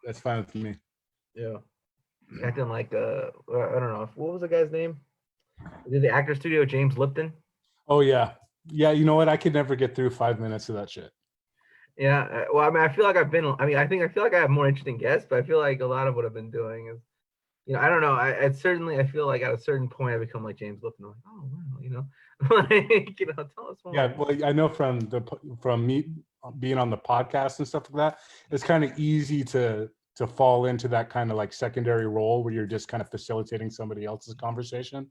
That's fine with me. Yeah. Acting like I don't know, what was the guy's name? Did the actor studio, James Lipton? Oh yeah, yeah. You know what? I could never get through 5 minutes of that shit. Yeah. Well, I mean, I feel like I feel like I have more interesting guests, but I feel like a lot of what I've been doing is, I don't know. I feel like at a certain point I become like James Lipton. I'm like, oh wow, like, tell us more. Yeah, well, I know from me being on the podcast and stuff like that, it's kind of easy to fall into that kind of like secondary role where you're just kind of facilitating somebody else's conversation.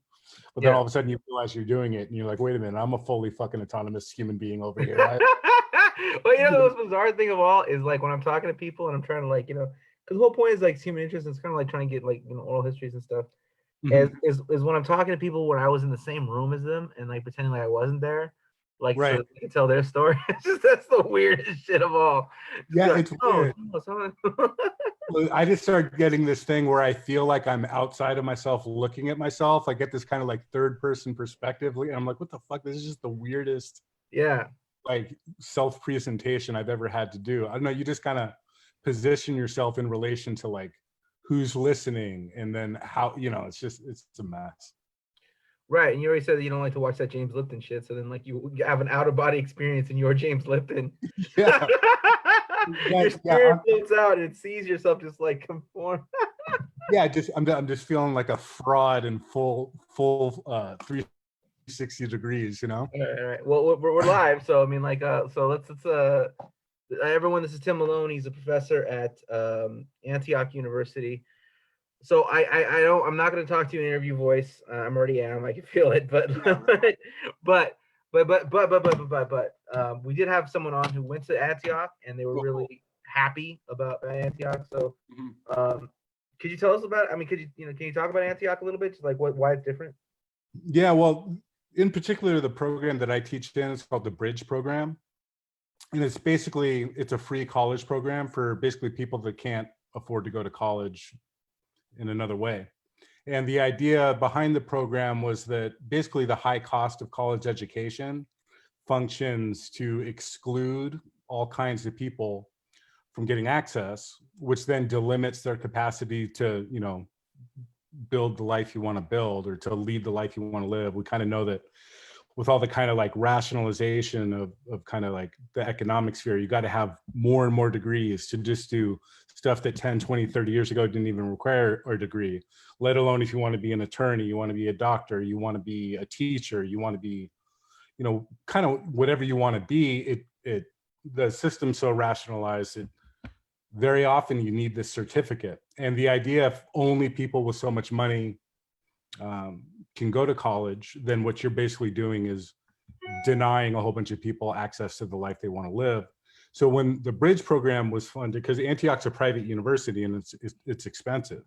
But then Yeah. all of a sudden you realize you're doing it and you're like, wait a minute, I'm a fully fucking autonomous human being over here. Well, the most bizarre thing of all is like when I'm talking to people and I'm trying to like, because the whole point is like human interest. And it's kind of like trying to get like oral histories and stuff. Mhm. Is when I'm talking to people when I was in the same room as them and like pretending like I wasn't there, like so Right. they can tell their story. It's just that's the weirdest shit of all. Just be Yeah, like, it's oh, weird. Well, I just started getting this thing where I feel like I'm outside of myself looking at myself. I get this kind of like third person perspective. And I'm like, what the fuck? This is just the weirdest yeah. like self presentation I've ever had to do. I don't know. You just kind of position yourself in relation to like who's listening and then how, it's a mess. Right, and you already said that you don't like to watch that James Lipton shit, so then like you have an out of body experience in your James Lipton. Yeah. Your Yeah. spirit floats out and it sees yourself just like conform. Yeah. I'm just feeling like a fraud in full 360 degrees, All right. Well, we're live, so I mean, like, so let's everyone. This is Tim Malone. He's a professor at Antioch University. So I don't. I'm not going to talk to you in interview voice. I'm already am. I can feel it. But but we did have someone on who went to Antioch, and they were really happy about Antioch. So could you tell us about? I mean, can you talk about Antioch a little bit? Just like why it's different? Yeah, well, in particular, the program that I teach in is called the Bridge program. And it's a free college program for basically people that can't afford to go to college in another way. And the idea behind the program was that basically the high cost of college education functions to exclude all kinds of people from getting access, which then delimits their capacity to, build the life you want to build or to lead the life you want to live. We kind of know that with all the kind of like rationalization of kind of like the economic sphere, you got to have more and more degrees to just do stuff that 10, 20, 30 years ago didn't even require a degree, let alone if you want to be an attorney, you want to be a doctor, you want to be a teacher, you want to be, kind of whatever you want to be. The system's so rationalized it very often you need this certificate. And the idea if only people with so much money can go to college, then what you're basically doing is denying a whole bunch of people access to the life they want to live. So when the Bridge program was funded, because Antioch's a private university and it's expensive,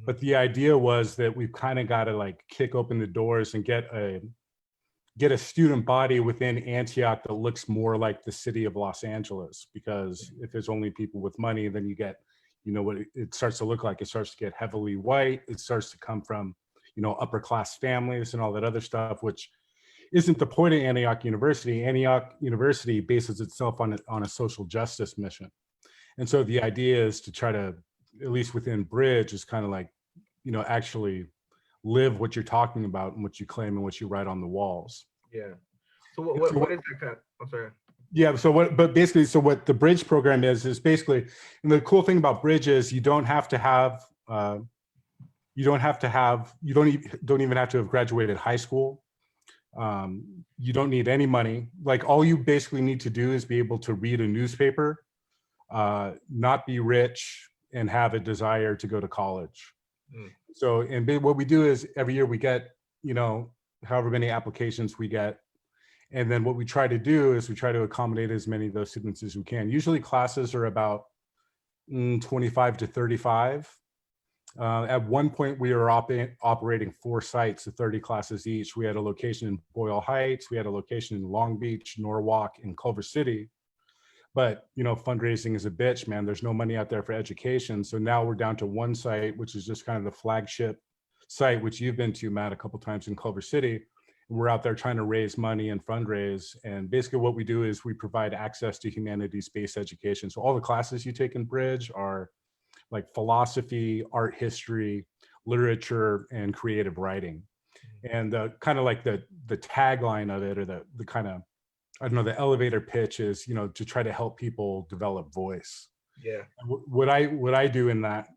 but the idea was that we've kind of got to like kick open the doors and get a student body within Antioch that looks more like the city of Los Angeles, because if there's only people with money, then you get, what it starts to look like. It starts to get heavily white. It starts to come from, upper class families and all that other stuff, which isn't the point of Antioch University. Antioch University bases itself on a social justice mission. And so the idea is to try to, at least within Bridge, is kind of like, actually live what you're talking about and what you claim and what you write on the walls. Yeah. So what is that kind of, I'm sorry. Yeah. So what the Bridge program is basically, and the cool thing about Bridge is you don't even have to have graduated high school. You don't need any money. Like all you basically need to do is be able to read a newspaper, not be rich, and have a desire to go to college. So, and what we do is every year we get, however many applications we get. And then what we try to do is we try to accommodate as many of those students as we can. Usually classes are about 25 to 35. At one point, we were operating 4 sites of 30 classes each. We had a location in Boyle Heights. We had a location in Long Beach, Norwalk, and Culver City. But, fundraising is a bitch, man. There's no money out there for education. So now we're down to 1 site, which is just kind of the flagship site, which you've been to, Matt, a couple of times in Culver City. We're out there trying to raise money and fundraise. And basically what we do is we provide access to humanities-based education. So all the classes you take in Bridge are like philosophy, art history, literature, and creative writing. And kind of like the tagline of it, or the kind of, I don't know, the elevator pitch is, you know, to try to help people develop voice. Yeah. What I do in that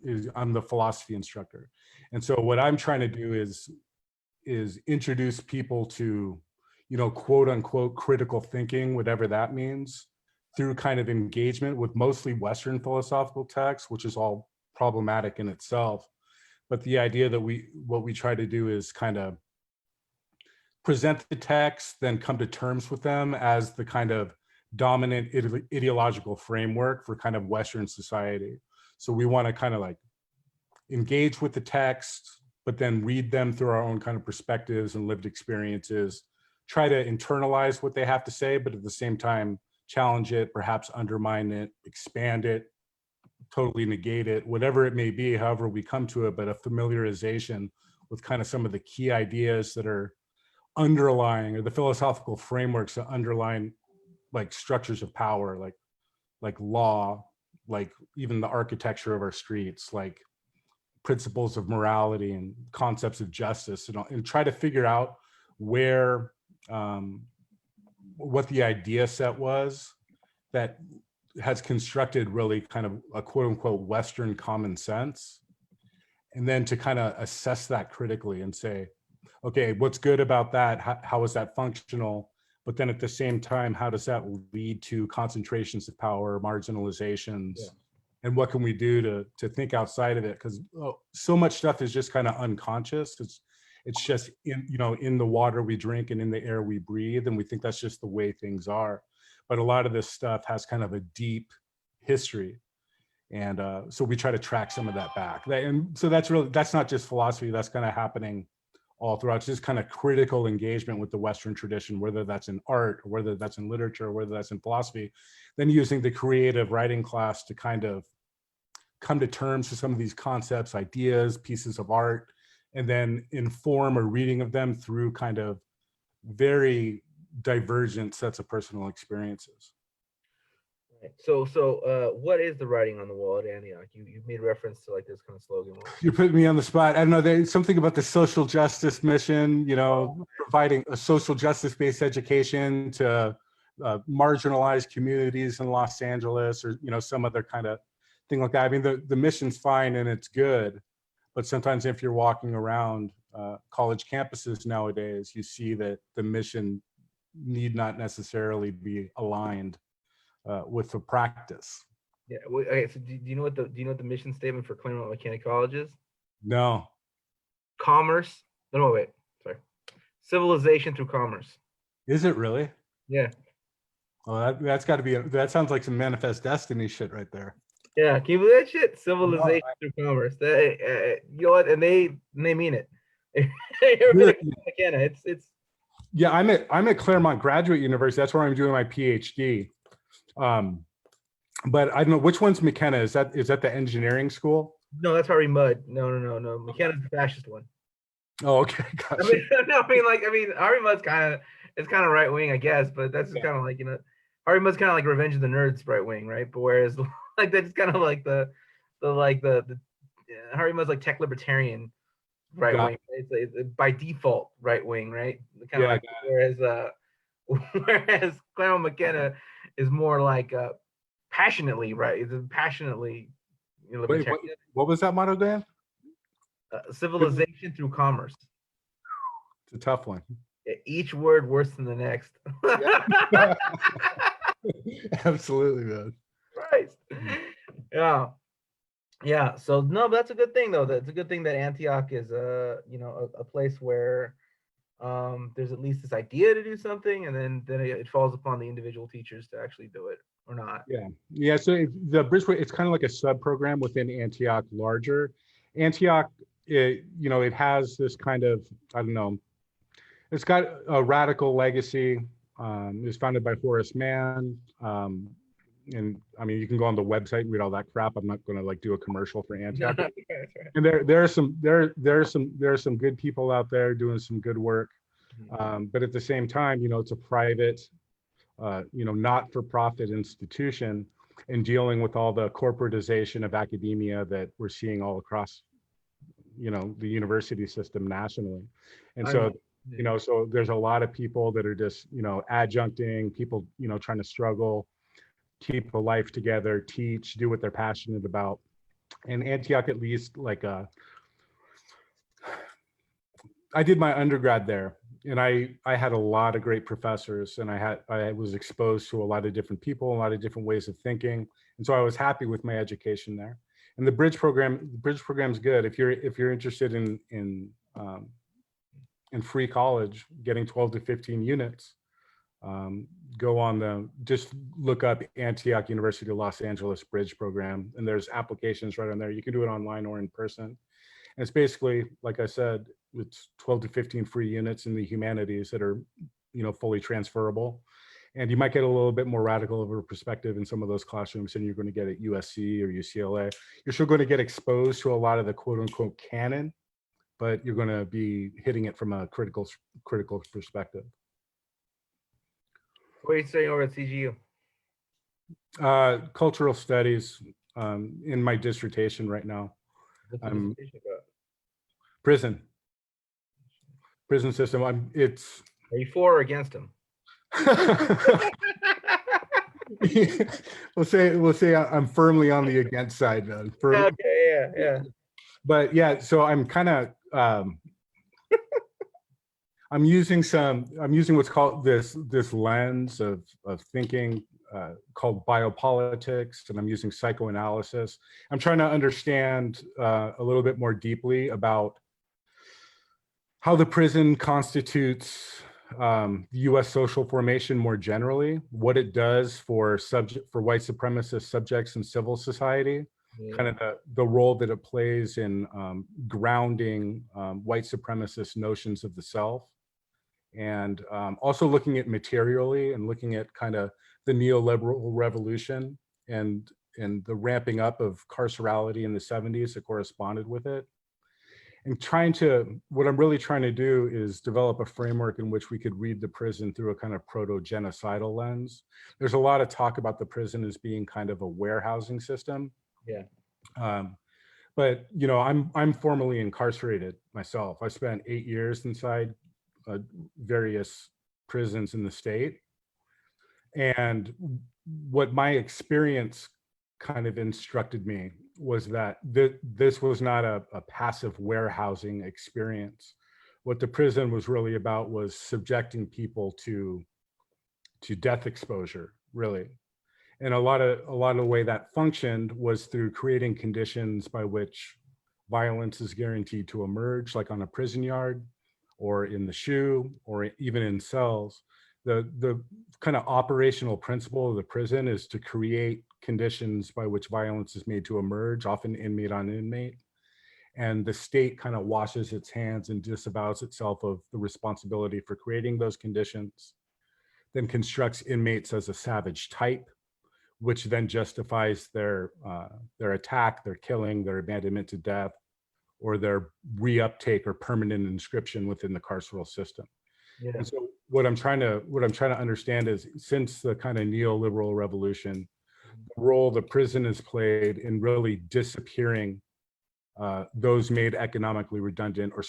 is I'm the philosophy instructor. And so what I'm trying to do is introduce people to, you know, quote unquote critical thinking, whatever that means, through kind of engagement with mostly Western philosophical texts, which is all problematic in itself. But the idea that what we try to do is kind of present the text, then come to terms with them as the kind of dominant ideological framework for kind of Western society. So we want to kind of like engage with the text, but then read them through our own kind of perspectives and lived experiences, try to internalize what they have to say, but at the same time, challenge it, perhaps undermine it, expand it, totally negate it, whatever it may be, however we come to it, but a familiarization with kind of some of the key ideas that are underlying, or the philosophical frameworks that underline like structures of power, like law, like even the architecture of our streets, like principles of morality and concepts of justice, and try to figure out where what the idea set was that has constructed really kind of a quote unquote Western common sense, and then to kind of assess that critically and say, okay, what's good about that? How is that functional? But then at the same time, how does that lead to concentrations of power, marginalizations? Yeah. And what can we do to think outside of it? Because so much stuff is just kind of unconscious. It's just in the water we drink and in the air we breathe, and we think that's just the way things are. But a lot of this stuff has kind of a deep history, and so we try to track some of that back. And so that's not just philosophy. That's kind of happening all throughout. It's just kind of critical engagement with the Western tradition, whether that's in art, or whether that's in literature, or whether that's in philosophy, then using the creative writing class to kind of come to terms with some of these concepts, ideas, pieces of art, and then inform a reading of them through kind of very divergent sets of personal experiences. Right. So what is the writing on the wall at Antioch? You made reference to like this kind of slogan. You put me on the spot. I don't know, there's something about the social justice mission, you know, providing a social justice-based education to marginalized communities in Los Angeles, or, you know, some other kind of thing like that. I mean, the mission's fine and it's good, but sometimes if you're walking around college campuses nowadays, you see that the mission need not necessarily be aligned with the practice. Yeah. Okay. So do you know what the mission statement for Claremont McKenna College is? No. Commerce. No, wait. Sorry. Civilization through commerce. Is it really? Yeah. Well, that's got to be. That sounds like some Manifest Destiny shit right there. Yeah. Can you believe that shit? Civilization through commerce. You know what? And they mean it. McKenna. It's. Yeah, I'm at Claremont Graduate University. That's where I'm doing my PhD. But I don't know which one's McKenna. Is that the engineering school? No, that's Harvey Mudd. No. McKenna's the fascist one. Oh, okay. Gotcha. I mean, Harvey Mudd's kind of right wing, I guess, but that's just kind of like, you know, Harvey Mudd's kind of like Revenge of the Nerds right wing, right? But whereas like that's kind of like the Harvey Mudd's like tech libertarian right wing. It's by default right wing, right? Kind of like whereas Claremont McKenna is more like passionately right. It's passionately libertarian. Wait, what was that motto, Dan? Civilization through commerce. It's a tough one. Each word worse than the next. Absolutely, man. Right. Yeah. So no, but that's a good thing though. That's a good thing that Antioch is a place where there's at least this idea to do something, and then it falls upon the individual teachers to actually do it or not. Yeah. So the Bridgeway, it's kind of like a sub program within Antioch larger. Antioch, it has this kind of, I don't know, it's got a radical legacy. It was founded by Horace Mann. And I mean, you can go on the website and read all that crap. I'm not going to like do a commercial for Antioch. And there are some good people out there doing some good work. But at the same time, it's a private, not-for-profit institution. and dealing with all the corporatization of academia that we're seeing all across, the university system nationally. And I so, mean, so there's a lot of people that are just, adjuncting, people, trying to struggle, keep a life together, teach, do what they're passionate about. And Antioch, at least, like, I did my undergrad there, and I had a lot of great professors, and I was exposed to a lot of different people, a lot of different ways of thinking, and so I was happy with my education there. And the bridge program's good if you're interested in free college, getting 12 to 15 units. Go on just look up Antioch University of Los Angeles Bridge Program, and there's applications right on there. You can do it online or in person. And it's basically, like I said, it's 12 to 15 free units in the humanities that are, fully transferable. And you might get a little bit more radical of a perspective in some of those classrooms than you're going to get at USC or UCLA. You're still going to get exposed to a lot of the quote unquote canon, but you're going to be hitting it from a critical perspective. what are you studying over at CGU? Cultural studies, in my dissertation right now. What's the I'm dissertation about? prison system. Are you for or against him? we'll say I'm firmly on the against side. Okay, yeah. But yeah, so I'm kind of I'm using what's called this lens of thinking, called biopolitics, and I'm using psychoanalysis. I'm trying to understand a little bit more deeply about how the prison constitutes U.S. social formation more generally, what it does for white supremacist subjects in civil society, kind of the role that it plays in grounding white supremacist notions of the self, and also looking at materially and looking at kind of the neoliberal revolution and the ramping up of carcerality in the 70s that corresponded with it. And what I'm really trying to do is develop a framework in which we could read the prison through a kind of proto-genocidal lens. There's a lot of talk about the prison as being kind of a warehousing system. Yeah. But I'm formally incarcerated myself. I spent 8 years inside various prisons in the state. And what my experience kind of instructed me was that this was not a passive warehousing experience. What the prison was really about was subjecting people to death exposure, really. And a lot of the way that functioned was through creating conditions by which violence is guaranteed to emerge, like on a prison yard or in the SHU or even in cells. The kind of operational principle of the prison is to create conditions by which violence is made to emerge, often inmate on inmate. And the state kind of washes its hands and disavows itself of the responsibility for creating those conditions, then constructs inmates as a savage type, which then justifies their attack, their killing, their abandonment to death, or their reuptake or permanent inscription within the carceral system. Yeah. And so what I'm trying to understand is, since the kind of neoliberal revolution, the role the prison has played in really disappearing those made economically redundant or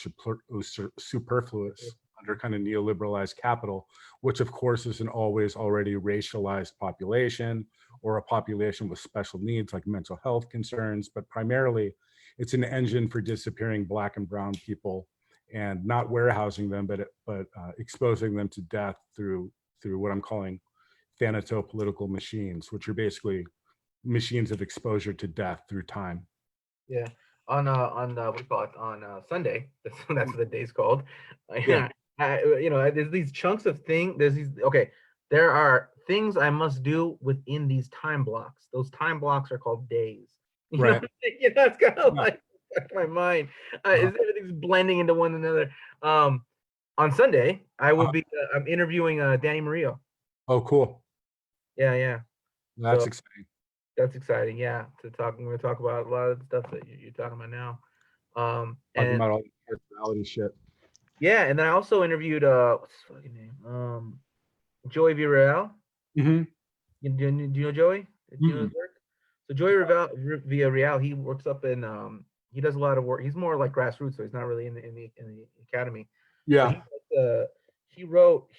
superfluous under kind of neoliberalized capital, which of course is an always already racialized population, or a population with special needs like mental health concerns, but primarily it's an engine for disappearing Black and brown people and not warehousing them, but exposing them to death through what I'm calling thanatopolitical machines, which are basically machines of exposure to death through time. Yeah. On what do you call it, on Sunday, that's what the day's called. Yeah. There's these chunks of things. There are things I must do within these time blocks. Those time blocks are called days. Right. It's kind of like my mind. Everything's blending into one another. On Sunday, I will be. I'm interviewing Danny Murillo. Oh, cool. Yeah. That's So, exciting. That's exciting. Yeah, we're going to talk about a lot of the stuff that you're talking about now. Talking And about all the personality shit. yeah, and then I also interviewed what's his fucking name? Joey Villarreal. Mm-hmm. Do you know Joey? Do you know his work? So Joey Villarreal, he works up in he does a lot of work. He's more like grassroots, so he's not really in the academy. But Yeah. he wrote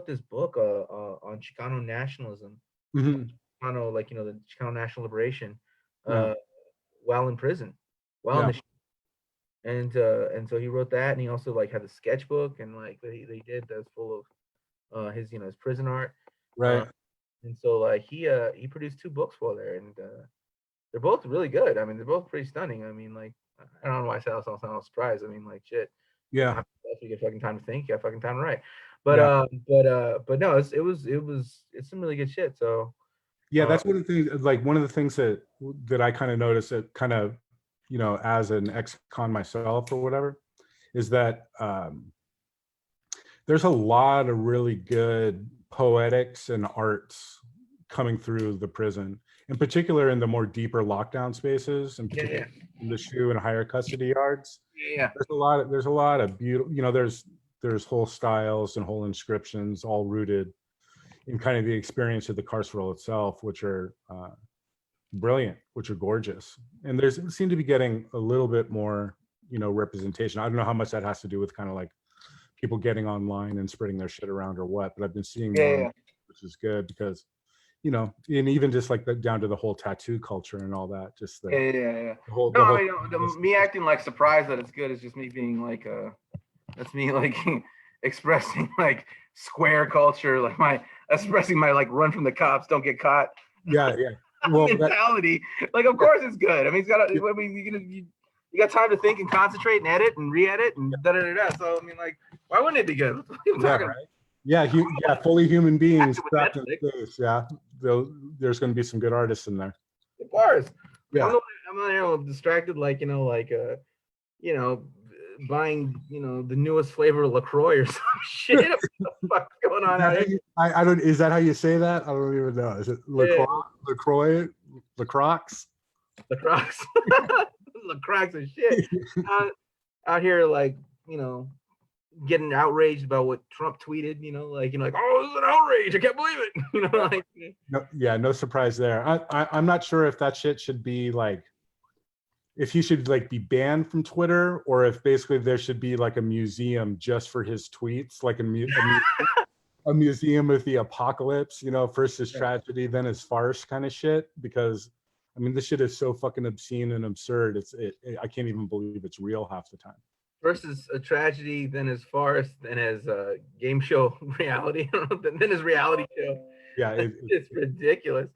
this book on Chicano nationalism, Hmm. Chicano, like the Chicano national liberation, Yeah. uh, while in prison, while in Yeah. the and so he wrote that, and he also like had a sketchbook and like they did that's full of his prison art. Uh, Right. and so like he produced two books while there, and they're both really good. I mean, they're both pretty stunning. I mean, like I don't know why I sound surprised. I mean, like shit. Yeah. If you get fucking time to think, you got fucking time to write. But Yeah. but no, it's some really good shit. So Yeah. uh, That's one of the things. Like one of the things that I kind of noticed that kind of, as an ex-con myself or whatever, is that there's a lot of really good poetics and arts coming through the prison, in particular in the more deeper lockdown spaces, in yeah, particular in the SHU and higher custody yards. yeah, There's a lot of beautiful, there's whole styles and whole inscriptions all rooted in kind of the experience of the carceral itself, which are brilliant, which are gorgeous. And there's seem to be getting a little bit more, representation. I don't know how much that has to do with kind of like people getting online and spreading their shit around or what, but I've been seeing more, yeah. which is good because, and even just like down to the whole tattoo culture and all that, just Yeah, yeah, yeah. the whole, No, I mean, me acting like surprised that it's good is just me being like, that's me like expressing like square culture, like expressing my like run from the cops, don't get caught yeah, yeah. Well, mentality. Like, of course it's good. I mean, you got time to think and concentrate and edit and re-edit and da da da da. So I mean, like, why wouldn't it be good? yeah, right. Yeah, fully human beings trapped in space. Yeah, there's going to be some good artists in there. Of course. Yeah. I'm not here distracted, like buying the newest flavor of LaCroix or some shit. What the fuck's going on out here? I don't. Is that how you say that? I don't even know. Is it LaCroix? LaCroix? LaCroix? LaCroix. LaCroix and shit. Out here, like getting outraged about what Trump tweeted. Like oh, this is an outrage. I can't believe it. No surprise there. I'm not sure if that shit should be like, if he should like be banned from Twitter, or if basically there should be like a museum just for his tweets, like a museum of the apocalypse, first his tragedy, then his farce kind of shit. Because I mean, this shit is so fucking obscene and absurd. I can't even believe it's real half the time. First is a tragedy, then his farce, then his game show reality, then his reality show. Yeah, it's ridiculous.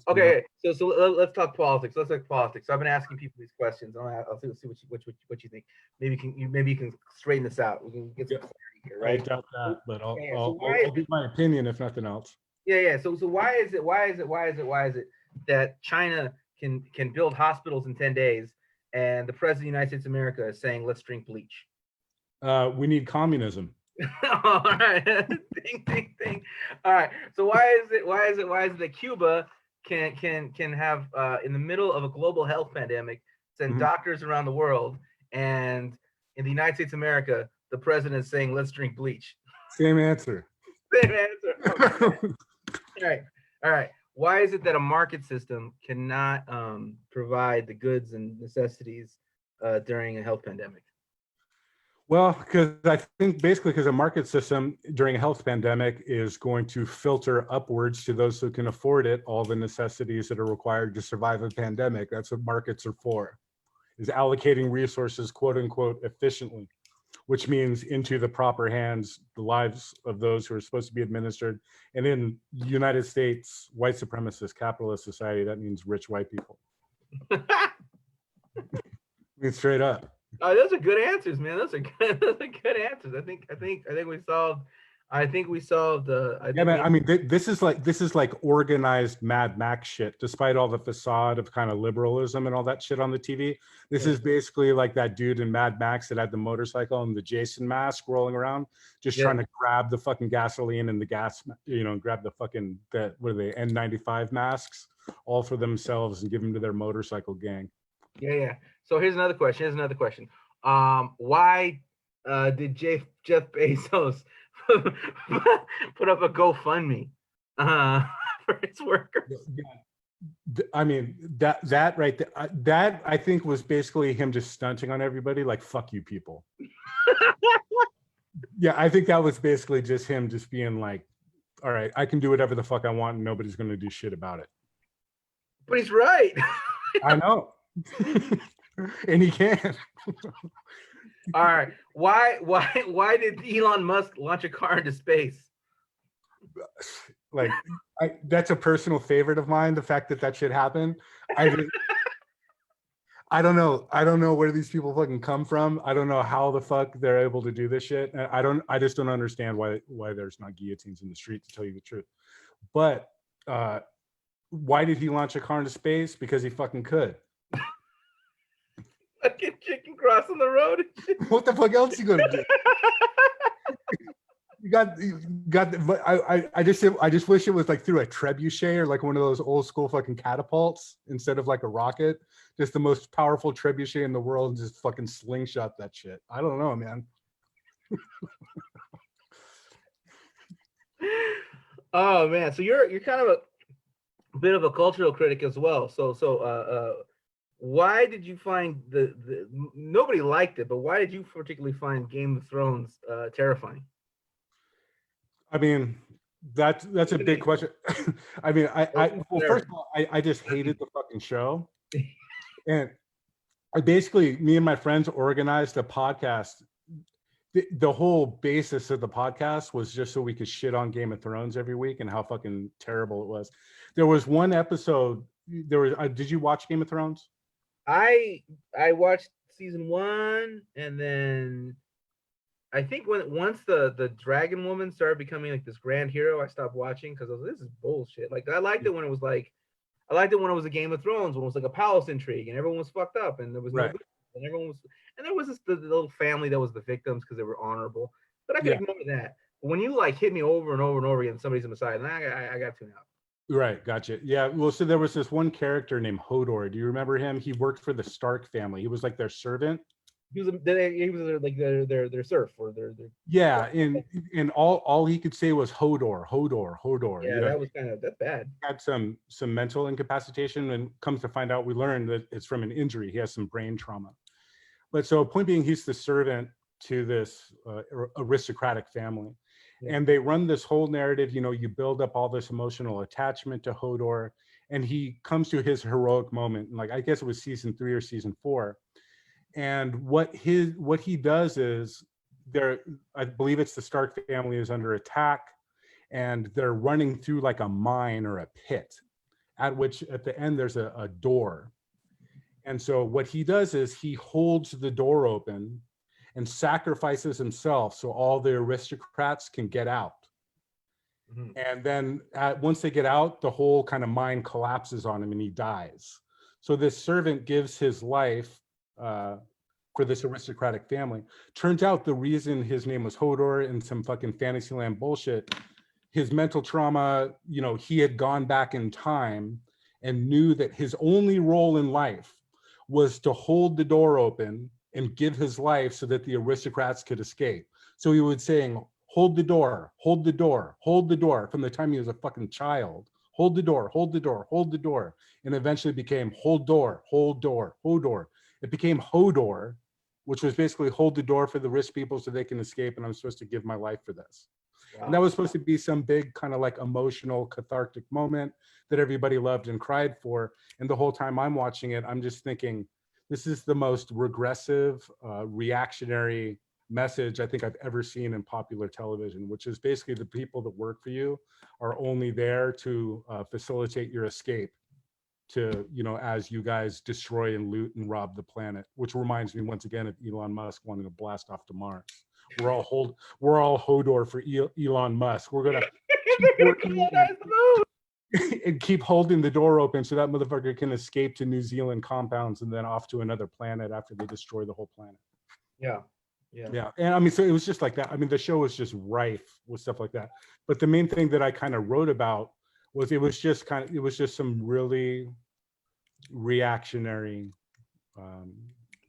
Okay, so let's talk politics. Let's talk politics. So I've been asking people these questions. I'll see what you think. Maybe you can straighten this out. We can get some clarity here, right? I doubt that, but I'll give my opinion if nothing else. Yeah. So why is it that China can build hospitals in 10 days, and the president of the United States of America is saying let's drink bleach? We need communism. All right. Ding. All right. So why is it that Cuba can have in the middle of a global health pandemic send doctors around the world, and in the United States of America the president is saying let's drink bleach? Same answer. Okay. All right. Why is it that a market system cannot provide the goods and necessities during a health pandemic? Well, because I think basically because a market system during a health pandemic is going to filter upwards to those who can afford it, all the necessities that are required to survive a pandemic. That's what markets are for, is allocating resources, quote unquote, efficiently, which means into the proper hands, the lives of those who are supposed to be administered. And in the United States, white supremacist capitalist society, that means rich white people. I mean, straight up. Oh, those are good answers, man. Those are good answers. I think we solved. This is like organized Mad Max shit. Despite all the facade of kind of liberalism and all that shit on the TV, this is basically like that dude in Mad Max that had the motorcycle and the Jason mask rolling around, just trying to grab the fucking gasoline and the gas, grab the fucking what are they, N95 masks, all for themselves and give them to their motorcycle gang. Yeah. So here's another question. Why did Jeff Bezos put up a GoFundMe for his workers? I mean, that right there, that I think was basically him just stunting on everybody, like fuck you people. Yeah, I think that was basically just him just being like, all right, I can do whatever the fuck I want and nobody's gonna do shit about it. But he's right. I know. And he can. All right. Why did Elon Musk launch a car into space? Like, that's a personal favorite of mine, the fact that that shit happened. I don't know. I don't know where these people fucking come from. I don't know how the fuck they're able to do this shit. I just don't understand why there's not guillotines in the street, to tell you the truth. But why did he launch a car into space? Because he fucking could. Fucking chicken crossing the road. What the fuck else you gonna do? You got. But I just wish it was like through a trebuchet or like one of those old school fucking catapults instead of like a rocket. Just the most powerful trebuchet in the world, and just fucking slingshot that shit. I don't know, man. Oh man, so you're kind of a bit of a cultural critic as well. So why did you find the nobody liked it, but why did you particularly find Game of Thrones terrifying? I mean, that's a big question. I mean, well, first of all, I just hated the fucking show, and me and my friends organized a podcast. The whole basis of the podcast was just so we could shit on Game of Thrones every week and how fucking terrible it was. There was one episode. Did you watch Game of Thrones? I watched season 1, and then I think once the dragon woman started becoming like this grand hero, I stopped watching because I was like, this is bullshit. Like I liked it when it was like, I liked it when it was a Game of Thrones, when it was like a palace intrigue and everyone was fucked up and there was no good, and everyone was, and there was the little family that was the victims because they were honorable. But I could ignore that. But when you like hit me over and over and over again, somebody's on the side, and I got tuned out. Right, gotcha. Yeah, well, so there was this one character named Hodor. Do you remember him? He worked for the Stark family. He was like their servant. He was like their serf or their yeah, and all he could say was Hodor, Hodor, Hodor. Yeah, that was that's bad. He had some mental incapacitation, and comes to find out, we learned that it's from an injury. He has some brain trauma. But so point being, he's the servant to this aristocratic family. Yeah. And they run this whole narrative, you build up all this emotional attachment to Hodor, and he comes to his heroic moment. Like, I guess it was season 3 or season 4. And what he does is, I believe it's the Stark family is under attack, and they're running through like a mine or a pit, at the end there's a door. And so what he does is he holds the door open and sacrifices himself so all the aristocrats can get out. Mm-hmm. And then once they get out, the whole kind of mine collapses on him and he dies. So this servant gives his life for this aristocratic family. Turns out the reason his name was Hodor and some fucking Fantasyland bullshit, his mental trauma, he had gone back in time and knew that his only role in life was to hold the door open and give his life so that the aristocrats could escape. So he would saying, hold the door, hold the door, hold the door, from the time he was a fucking child. Hold the door, hold the door, hold the door. And eventually became hold door, hold door, hold door. It became Hodor, which was basically hold the door for the rich people so they can escape, and I'm supposed to give my life for this. Wow. And that was supposed to be some big kind of like emotional, cathartic moment that everybody loved and cried for. And the whole time I'm watching it, I'm just thinking, this is the most regressive, reactionary message I think I've ever seen in popular television, which is basically the people that work for you are only there to facilitate your escape to, as you guys destroy and loot and rob the planet, which reminds me once again of Elon Musk wanting to blast off to Mars. We're all Hodor for Elon Musk. We're going to keep working and keep holding the door open so that motherfucker can escape to New Zealand compounds and then off to another planet after they destroy the whole planet. Yeah. And I mean, so it was just like that. I mean, the show was just rife with stuff like that. But the main thing that I kind of wrote about was it was just some really reactionary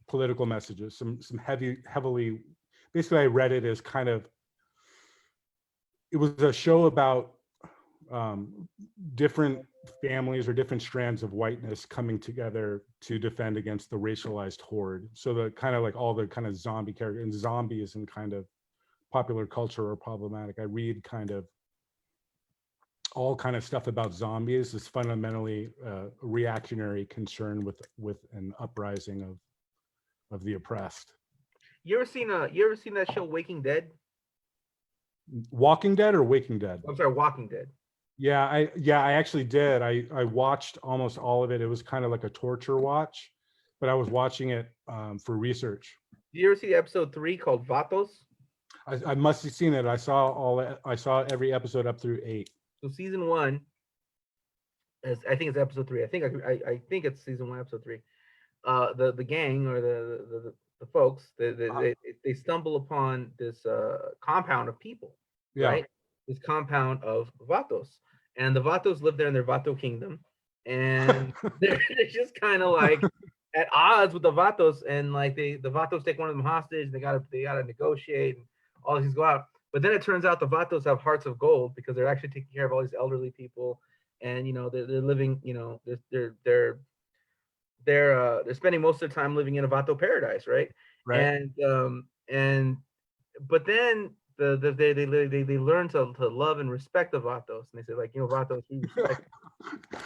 political messages, some heavily, basically I read it as kind of, it was a show about different families or different strands of whiteness coming together to defend against the racialized horde. So the kind of like all the kind of zombie characters and zombies and kind of popular culture are problematic. I read kind of all kind of stuff about zombies is fundamentally reactionary concern with an uprising of the oppressed. You ever seen that show Waking Dead? Walking Dead or Waking Dead? I'm sorry, Walking Dead. Yeah, I actually did. I watched almost all of it. It was kind of like a torture watch, but I was watching it for research. Did you ever see episode 3 called Vatos? I must have seen it. I saw every episode up through 8. So season 1, I think it's episode 3. I think it's season 1, episode 3. The gang or the folks, they stumble upon this compound of people, Yeah. right? This compound of Vatos, and the Vatos live there in their Vato kingdom, and they're just kind of like at odds with the Vatos, and like the Vatos take one of them hostage. They gotta negotiate, and all these things go out. But then it turns out the Vatos have hearts of gold because they're actually taking care of all these elderly people, and they're living, they're spending most of their time living in a Vato paradise, right? Right. But then they learn to love and respect the Vatos, and they say like, Vatos, we respect,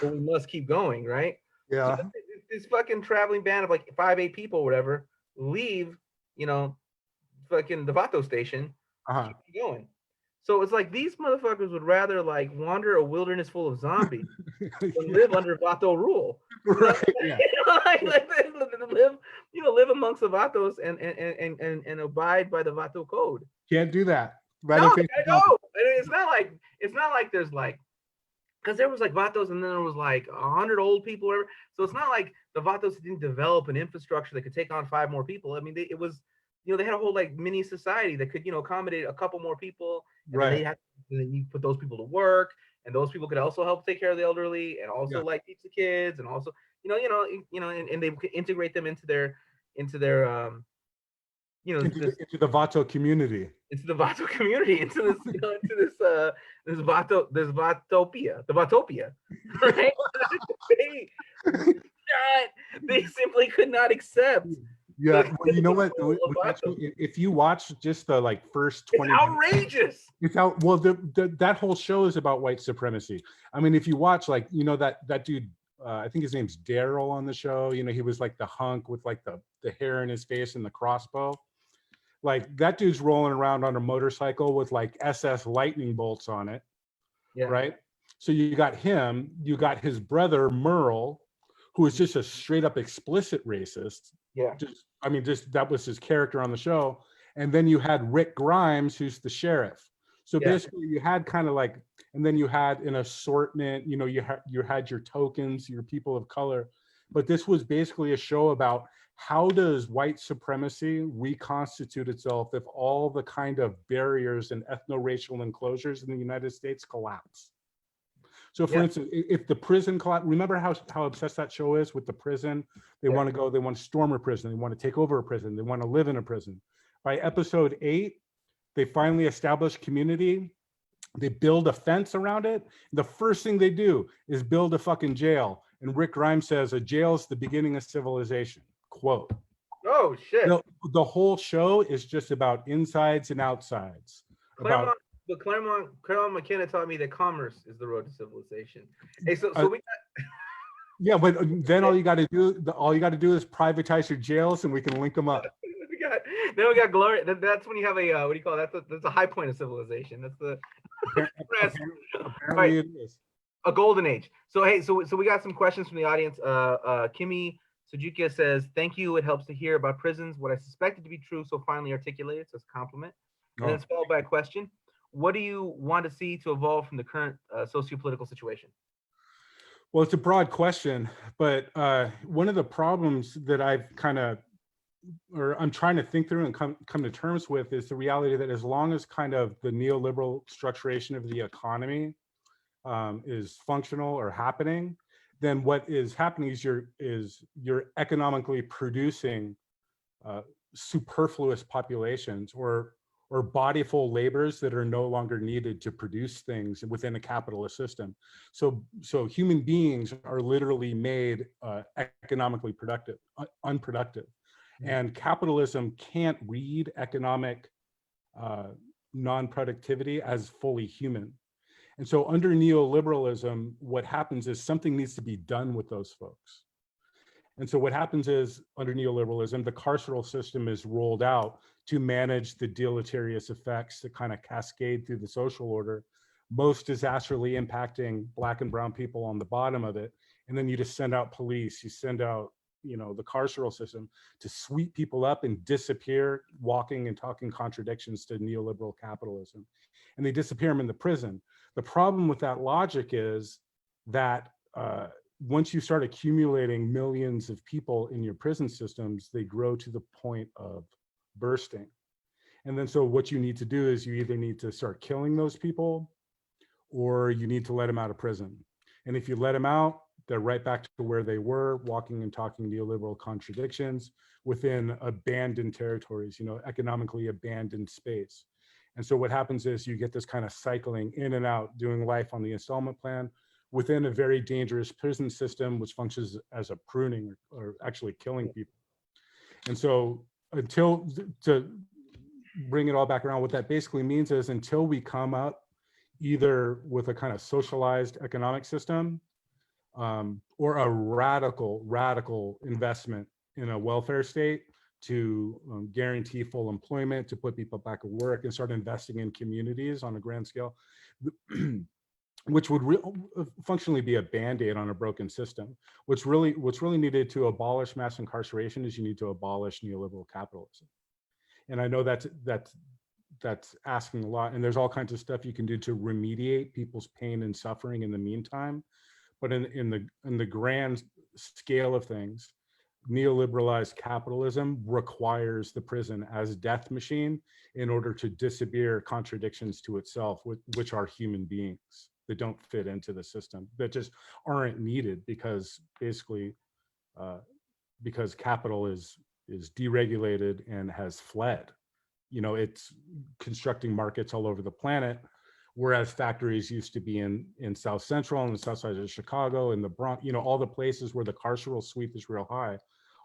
but we must keep going, right? Yeah. So this fucking traveling band of like 5-8 people, or whatever, leave, fucking the Vato station, keep going. So it's like these motherfuckers would rather like wander a wilderness full of zombies than live under Vato rule. Right. Yeah. Like live amongst the Vatos and abide by the Vato code. Can't do that. No, I know. It's not like there's like, because there was like Vatos and then there was like 100 old people, whatever. So it's not like the Vatos didn't develop an infrastructure that could take on 5 more people. I mean, it was, they had a whole like mini society that could, accommodate a couple more people. And right. then you put those people to work, and those people could also help take care of the elderly, and also like teach the kids, and also, and they could integrate them into their into the Vato community. Into the Vato community, into this Vatopia, the Vatopia, right? They simply could not accept. Yeah, well, you know what? If you watch just the like first 20, it's outrageous. It's out. Well, that whole show is about white supremacy. I mean, if you watch, like, that dude, I think his name's Daryl on the show. He was like the hunk with like the hair in his face and the crossbow. Like that dude's rolling around on a motorcycle with like SS lightning bolts on it. Yeah. Right. So you got him. You got his brother Merle, who is just a straight up explicit racist. Yeah. Just that was his character on the show. And then you had Rick Grimes, who's the sheriff. So basically you had kind of like, and then you had an assortment, you had your tokens, your people of color. But this was basically a show about how does white supremacy reconstitute itself if all the kind of barriers and ethno-racial enclosures in the United States collapse. So for instance, if the prison collapse, remember how obsessed that show is with the prison? They want to storm a prison. They want to take over a prison. They want to live in a prison. By episode 8, they finally establish community. They build a fence around it. The first thing they do is build a fucking jail. And Rick Grimes says, a jail is the beginning of civilization, quote. Oh, shit. The whole show is just about insides and outsides. Claremont McKenna taught me that commerce is the road to civilization. Hey, so we got... Yeah, but then all you got to do is privatize your jails, and we can link them up. we got glory. That's when you have a what do you call that? That's a high point of civilization. That's the apparently it is a golden age. So hey, so we got some questions from the audience. Kimmy Sujuka says, "Thank you. It helps to hear about prisons. What I suspected to be true, so finally articulated. So it's a compliment." And then it's followed by a question. What do you want to see to evolve from the current socio-political situation? Well, it's a broad question, but one of the problems that I'm trying to think through and come to terms with is the reality that as long as kind of the neoliberal structuration of the economy is functional or happening, then what is happening is you're economically producing superfluous populations or or bodyful labors that are no longer needed to produce things within a capitalist system. So human beings are literally made economically productive, unproductive. And capitalism can't read economic non-productivity as fully human. And so under neoliberalism, what happens is something needs to be done with those folks. And so what happens is under neoliberalism, the carceral system is rolled out to manage the deleterious effects that kind of cascade through the social order, most disastrously impacting Black and brown people on the bottom of it. And then you just send out police, you send out, you know, the carceral system to sweep people up and disappear, walking and talking contradictions to neoliberal capitalism. And they disappear them in the prison. The problem with that logic is that once you start accumulating millions of people in your prison systems, they grow to the point of bursting. And then so what you need to do is you either need to start killing those people or you need to let them out of prison. And if you let them out, they're right back to where they were, walking and talking neoliberal contradictions within abandoned territories, you know, economically abandoned space. And so what happens is you get this kind of cycling in and out, doing life on the installment plan within a very dangerous prison system, which functions as a pruning or actually killing people. And so until, to bring it all back around, what that basically means is until we come up either with a kind of socialized economic system or a radical investment in a welfare state to guarantee full employment, to put people back at work and start investing in communities on a grand scale, which would functionally be a band-aid on a broken system. What's really needed to abolish mass incarceration is you need to abolish neoliberal capitalism. And I know that's asking a lot, and there's all kinds of stuff you can do to remediate people's pain and suffering in the meantime. But in the grand scale of things, neoliberalized capitalism requires the prison as death machine in order to disappear contradictions to itself, which are human beings that don't fit into the system, that just aren't needed because basically because capital is deregulated and has fled. You know, it's constructing markets all over the planet, whereas factories used to be in South Central and the South Side of Chicago and the Bronx, you know, all the places where the carceral sweep is real high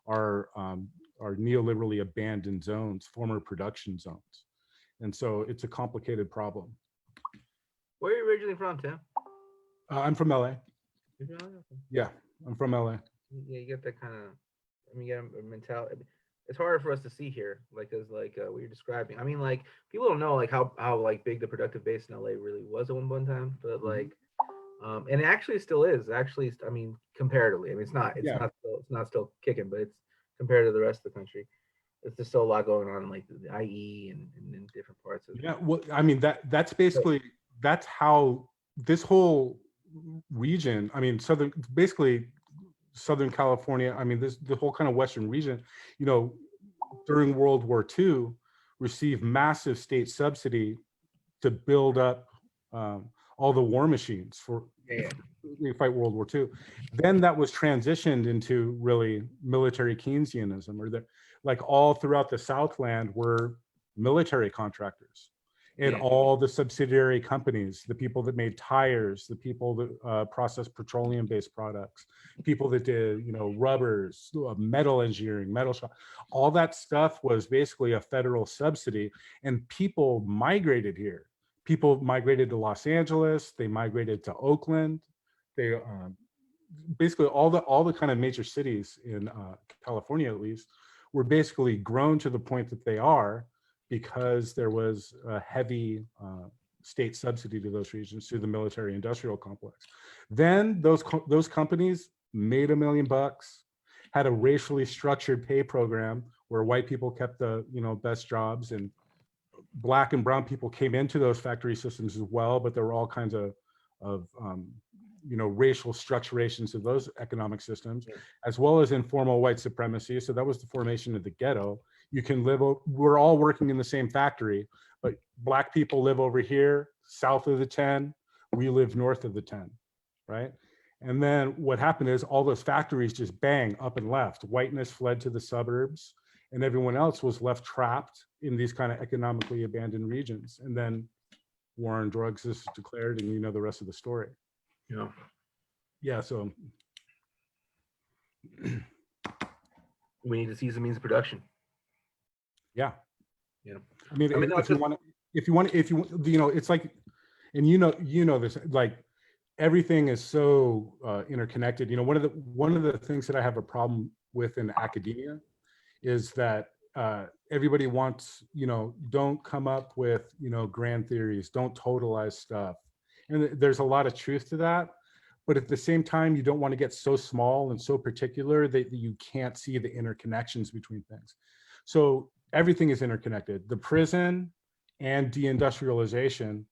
are neoliberally abandoned zones, former production zones. And so it's a complicated problem. Where are you originally from, Tim? I'm from LA. You're from LA? Yeah, I'm from LA. Yeah, you get that kind of, I mean, you get a mentality. It's harder for us to see here, like as like what you're describing. I mean, like people don't know like how like big the productive base in LA really was at one time, but like, and it actually still is. Actually, I mean, comparatively, I mean, it's not still kicking, but it's compared to the rest of the country. There's still a lot going on in like the IE and in different parts of it. Yeah, well, I mean that's basically that's how this whole region. I mean, basically Southern California. I mean, the whole kind of Western region. You know, during World War II, received massive state subsidy to build up all the war machines for fight World War II. Then that was transitioned into really military Keynesianism, or like all throughout the Southland were military contractors. And all the subsidiary companies, the people that made tires, the people that processed petroleum-based products, people that did, you know, rubbers, metal engineering, metal shop, all that stuff was basically a federal subsidy, and people migrated here. People migrated to Los Angeles, they migrated to Oakland, they basically all the kind of major cities in California, at least, were basically grown to the point that they are because there was a heavy state subsidy to those regions through the military industrial complex. Then those companies made $1 million, had a racially structured pay program where white people kept the, you know, best jobs, and Black and brown people came into those factory systems as well, but there were all kinds of you know, racial structurations of those economic systems, as well as informal white supremacy. So that was the formation of the ghetto. You can live, we're all working in the same factory, but Black people live over here, south of the 10, we live north of the 10, right? And then what happened is all those factories just bang up and left. Whiteness fled to the suburbs, and everyone else was left trapped in these kind of economically abandoned regions. And then war on drugs is declared, and you know the rest of the story. Yeah. Yeah, so We need to see some means of production. yeah. Yeah. I mean, no, if you know, it's like, and you know this, like everything is so interconnected. You know, one of the things that I have a problem with in academia is that everybody wants, you know, don't come up with, you know, grand theories, don't totalize stuff. And there's a lot of truth to that. But at the same time, you don't want to get so small and so particular that you can't see the interconnections between things. So everything is interconnected. The prison and deindustrialization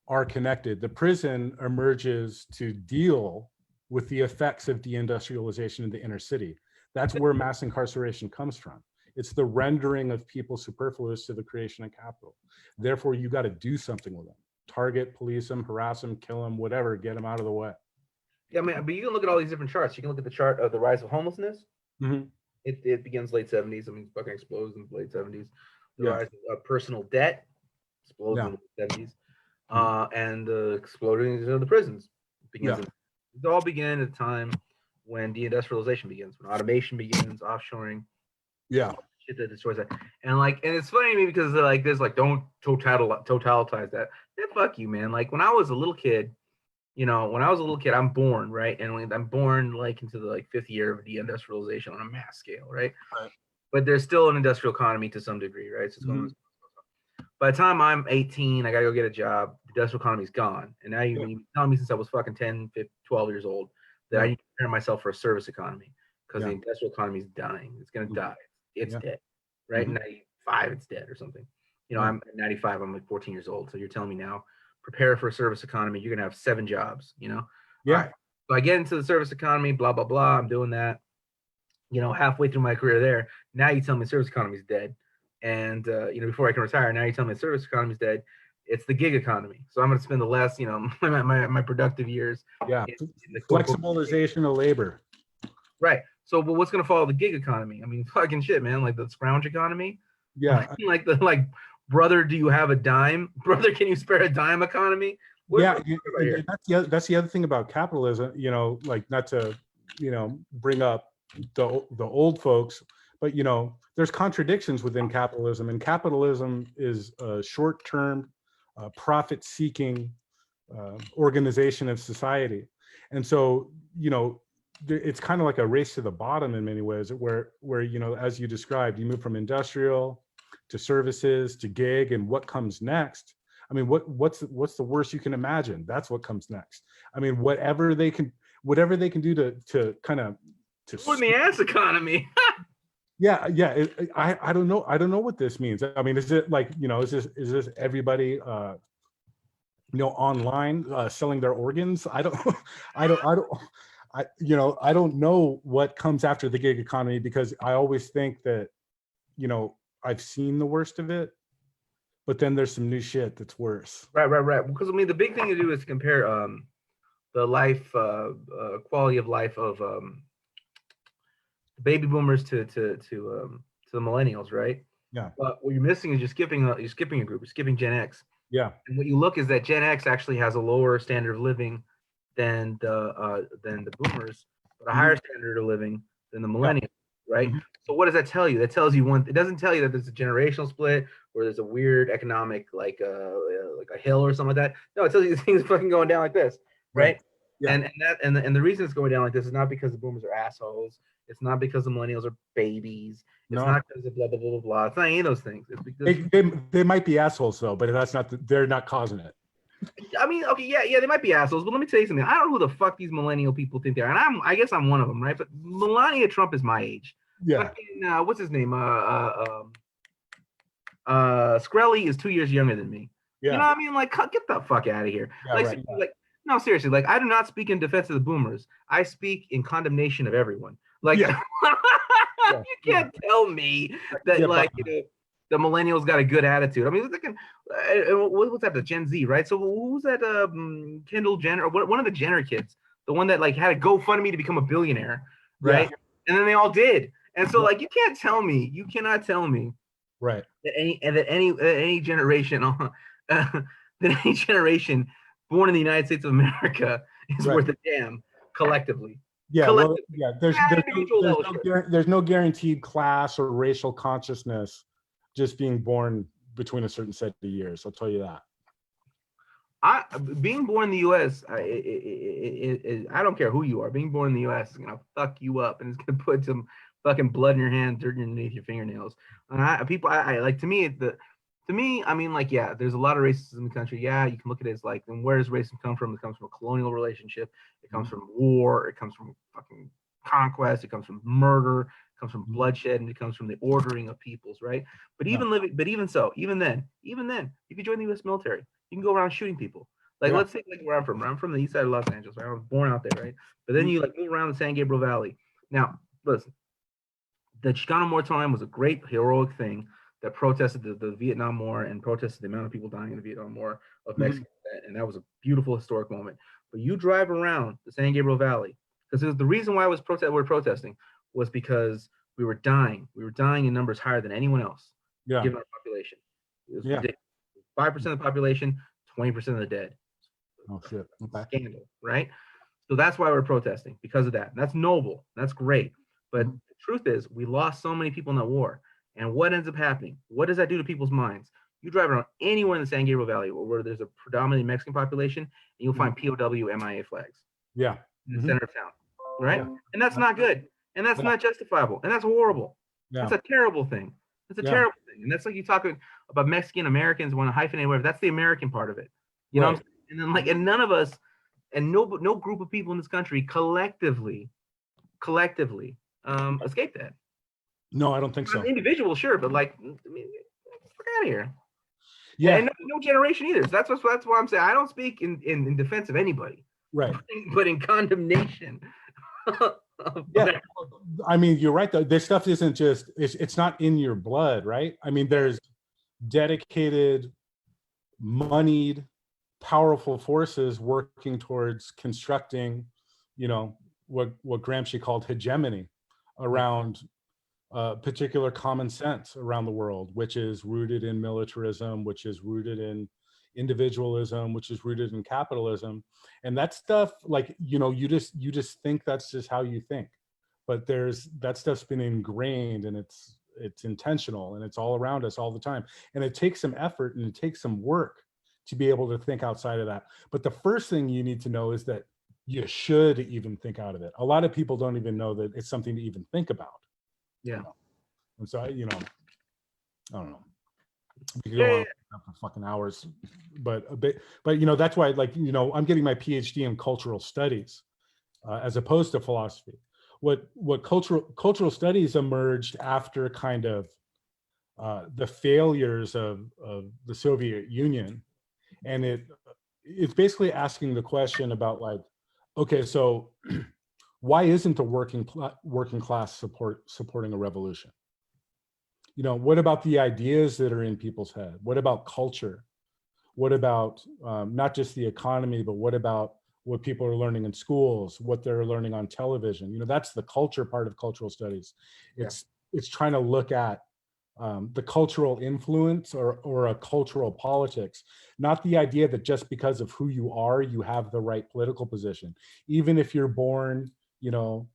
are connected. The prison emerges to deal with the effects of deindustrialization in the inner city. That's where mass incarceration comes from. It's the rendering of people superfluous to the creation of capital. Therefore, you got to do something with them. Target, police them, harass them, kill them, whatever, get them out of the way. Yeah, I mean, but you can look at all these different charts. You can look at the chart of the rise of homelessness. Mm-hmm. It begins late 70s. I mean, fucking explodes in the late 70s. The Yeah. rise of personal debt explodes in the 70s. And exploding of the prisons begins. It all began at a time when deindustrialization begins, when automation begins, offshoring. Yeah. Shit that destroys that. And it's funny to me because like there's like, don't totalitize that. Yeah, fuck you, man. Like when I was a little kid, you know, when I was a little kid, I'm born, right? And when I'm born like into the like 5th year of deindustrialization on a mass scale, right? But there's still an industrial economy to some degree, right? So it's going on. By the time I'm 18, I gotta go get a job. The industrial economy's gone. And now you've been telling me since I was fucking 10, 15, 12 years old that I need to prepare myself for a service economy because the industrial economy is dying. It's gonna die. It's dead, right? 95, it's dead or something. You know, I'm 95. I'm like 14 years old. So you're telling me now, prepare for a service economy. You're gonna have 7 jobs. You know. Yeah. All right. So I get into the service economy. Blah blah blah. I'm doing that. You know, halfway through my career there, now you tell me the service economy is dead. And, you know, before I can retire, now you tell me the service economy is dead. It's the gig economy. So I'm going to spend the last, you know, my productive years. Yeah. In the flexibilization of labor. Right. So, but what's going to follow the gig economy? I mean, fucking shit, man. Like the scrounge economy. Yeah. like, brother, do you have a dime? Brother, can you spare a dime economy? That's the other thing about capitalism, you know, like not to, you know, bring up the old folks, but you know, there's contradictions within capitalism, and capitalism is a short-term, profit-seeking organization of society, and so you know, it's kind of like a race to the bottom in many ways, where you know, as you described, you move from industrial to services to gig, and what comes next? I mean, what's the worst you can imagine? That's what comes next. I mean, whatever they can do to kind of to in the ass economy. I don't know what this means. I mean, is it like, you know, is this everybody you know, online selling their organs? I don't know what comes after the gig economy, because I always think that, you know, I've seen the worst of it, but then there's some new shit that's worse. Right. Because I mean, the big thing to do is compare the life quality of life of baby boomers to the millennials, right? Yeah. But what you're missing is you're skipping a group. You're skipping Gen X. Yeah. And what you look is that Gen X actually has a lower standard of living than the boomers, but a higher standard of living than the millennials, right? So what does that tell you? That tells you it doesn't tell you that there's a generational split or there's a weird economic like a hill or something like that. No, it tells you things are fucking going down like this, right? Yeah. And the reason it's going down like this is not because the boomers are assholes. It's not because the millennials are babies. It's not because of blah blah blah blah blah. It's not any of those things. It's because they might be assholes though, but they're not causing it. I mean, okay, yeah, they might be assholes, but let me tell you something. I don't know who the fuck these millennial people think they are, and I guess I'm one of them, right? But Melania Trump is my age. Yeah. Fucking, what's his name? Skrelly is 2 years younger than me. Yeah. You know what I mean? Like, get the fuck out of here. Yeah, like, no, seriously. Like, I do not speak in defense of the boomers. I speak in condemnation of everyone. Like, you can't tell me that, you know, the millennials got a good attitude. I mean, what's that? The Gen Z, right? So who's that? Kendall Jenner, or one of the Jenner kids, the one that like had a GoFundMe to become a billionaire, right? Yeah. And then they all did, And so like you cannot tell me Right. that any generation that any generation born in the United States of America is Right. worth a damn collectively. Yeah, well, yeah. Individual level, sure. There's no guaranteed class or racial consciousness just being born between a certain set of years. I'll tell you that. Being born in the U.S., I don't care who you are. Being born in the U.S. is gonna fuck you up, and it's gonna put some fucking blood in your hand, dirt underneath your fingernails. And I like to me, I mean, like, yeah, there's a lot of racism in the country. Yeah, you can look at it as like, and where does racism come from? It comes from a colonial relationship. It comes from war. It comes from fucking conquest. It comes from murder. It comes from bloodshed, and it comes from the ordering of peoples, right? But even even then, you can join the U.S. military. You can go around shooting people. Like, let's say like where I'm from. I'm from the east side of Los Angeles. Right? I was born out there, right? But then you like move around the San Gabriel Valley. Now, listen, the Chicano moratorium was a great heroic thing that protested the Vietnam War and protested the amount of people dying in the Vietnam War of Mexico, and that was a beautiful historic moment. But you drive around the San Gabriel Valley, because the reason why we're protesting was because we were dying. We were dying in numbers higher than anyone else, given our population. It was ridiculous. 5% of the population, 20% of the dead. Oh shit. Okay. Scandal, right? So that's why we're protesting, because of that. And that's noble. That's great. But the truth is, we lost so many people in that war. And what ends up happening? What does that do to people's minds? You drive around anywhere in the San Gabriel Valley where there's a predominantly Mexican population, and you'll find POW MIA flags. Yeah. In the center of town, right? Yeah. And that's not good. And that's not justifiable. And that's horrible. That's a terrible thing. That's a terrible thing. And that's like you talk about Mexican Americans want to hyphenate whatever. That's the American part of it. You know what I'm saying? And then like, and none of us, and no group of people in this country collectively escape that. No, I don't think so. Individual, sure, but like, I mean, fuck out of here. Yeah. And no generation either. So that's why I'm saying I don't speak in defense of anybody. Right. But in condemnation. Yeah. I mean, you're right though. This stuff isn't just, it's not in your blood, right? I mean, there's dedicated, moneyed, powerful forces working towards constructing, you know, what Gramsci called hegemony around particular common sense around the world, which is rooted in militarism, which is rooted in individualism, which is rooted in capitalism. And that stuff, like, you know, you just think that's just how you think, but that stuff's been ingrained, and it's intentional, and it's all around us all the time. And it takes some effort and it takes some work to be able to think outside of that. But the first thing you need to know is that you should even think out of it. A lot of people don't even know that it's something to even think about. Yeah. You know? And so, you know, I don't know. We could go on for fucking hours, but you know, that's why, like, you know, I'm getting my PhD in cultural studies as opposed to philosophy. What cultural studies emerged after kind of the failures of the Soviet Union, and it's basically asking the question about, like, okay, so why isn't the working class supporting a revolution? You know, what about the ideas that are in people's head? What about culture? What about not just the economy, but what about what people are learning in schools, what they're learning on television? You know, that's the culture part of cultural studies. It's trying to look at the cultural influence or a cultural politics, not the idea that just because of who you are, you have the right political position. Even if you're born, you know,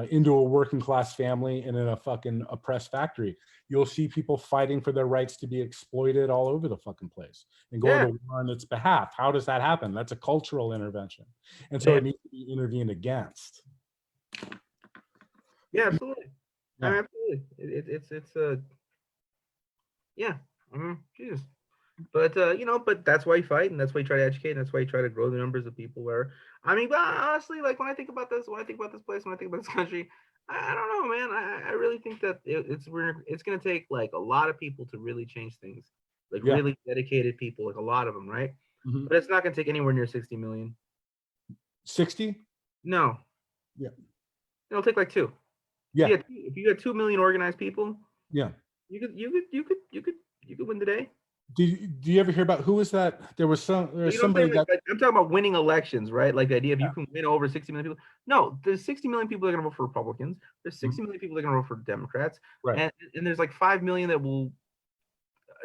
into a working class family and in a fucking oppressed factory, you'll see people fighting for their rights to be exploited all over the fucking place and going to war on its behalf. How does that happen? That's a cultural intervention. And so it needs to be intervened against. Yeah, absolutely. Yeah. I mean, absolutely. It's Jesus. But you know, but that's why you fight, and that's why you try to educate, and that's why you try to grow the numbers of people. Where, I mean, but honestly, like when I think about this place, when I think about this country, I don't know, man. I really think that it's going to take like a lot of people to really change things, like really dedicated people, like a lot of them, right? But it's not going to take anywhere near 60 million. 60? No. Yeah. It'll take like 2. Yeah. If you got 2 million organized people, yeah, you could win the day. Do you ever hear about who was that? There was You know what I'm somebody saying? that Like, I'm talking about winning elections, right? Like the idea of you can win over 60 million people. No, there's 60 million people that are going to vote for Republicans. There's 60 million people that are going to vote for Democrats, right. and there's like 5 million that will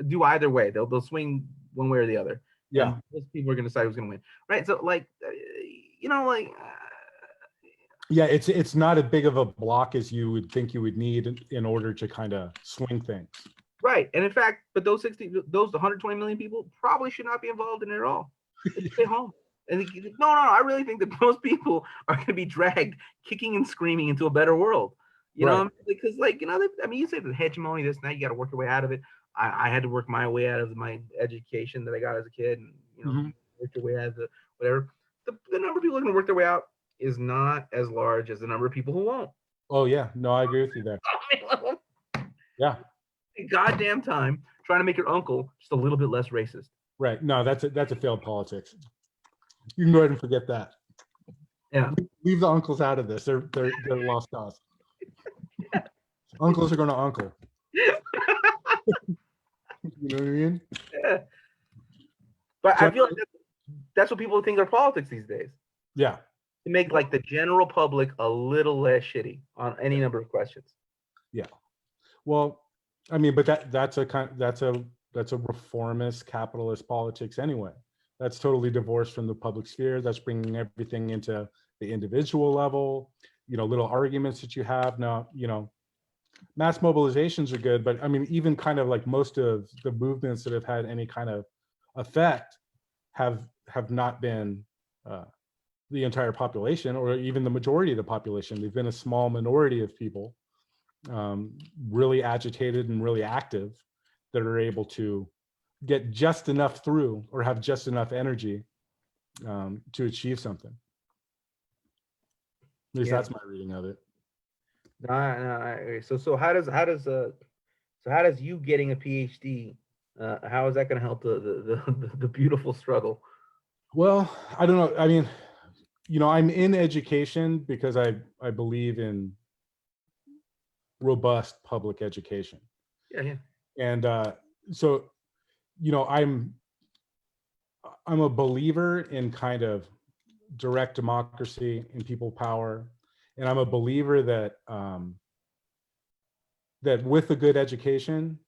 do either way. They'll swing one way or the other, Yeah. and those people are going to decide who's going to win, right? So like, you know, like. Yeah, it's not as big of a block as you would think you would need in order to kind of swing things. Right, and in fact, but those 120 million people probably should not be involved in it at all. They stay home. And no, I really think that most people are going to be dragged, kicking and screaming into a better world. You Right. know, because like I mean, you say the hegemony, this, now you got to work your way out of it. I had to work my way out of my education that I got as a kid, and work your way out of the whatever. The number of people who are going to work their way out is not as large as the number of people who won't. Oh yeah, no, I agree with you there. Yeah. Goddamn time trying to make your uncle just a little bit less racist. Right. No, that's a failed politics. You can go ahead and forget that. Yeah. Leave the uncles out of this. They're lost cause. Yeah. Uncles are going to uncle. You know what I mean? Yeah. But so I feel like that's what people think are politics these days. Yeah. To make like the general public a little less shitty on any number of questions. Yeah. Well, I mean, but that's a reformist capitalist politics anyway. That's totally divorced from the public sphere. That's bringing everything into the individual level. Little arguments that you have now. Mass mobilizations are good, but I mean, even kind of like most of the movements that have had any kind of effect have not been the entire population or even the majority of the population. They've been a small minority of people, really agitated and really active, that are able to get just enough through or have just enough energy to achieve something. At least that's my reading of it. No. So how does you getting a PhD? How is that going to help the beautiful struggle? Well, I don't know. I mean, I'm in education because I believe in robust public education. Yeah. And so, I'm a believer in kind of direct democracy and people power, and I'm a believer that that with a good education,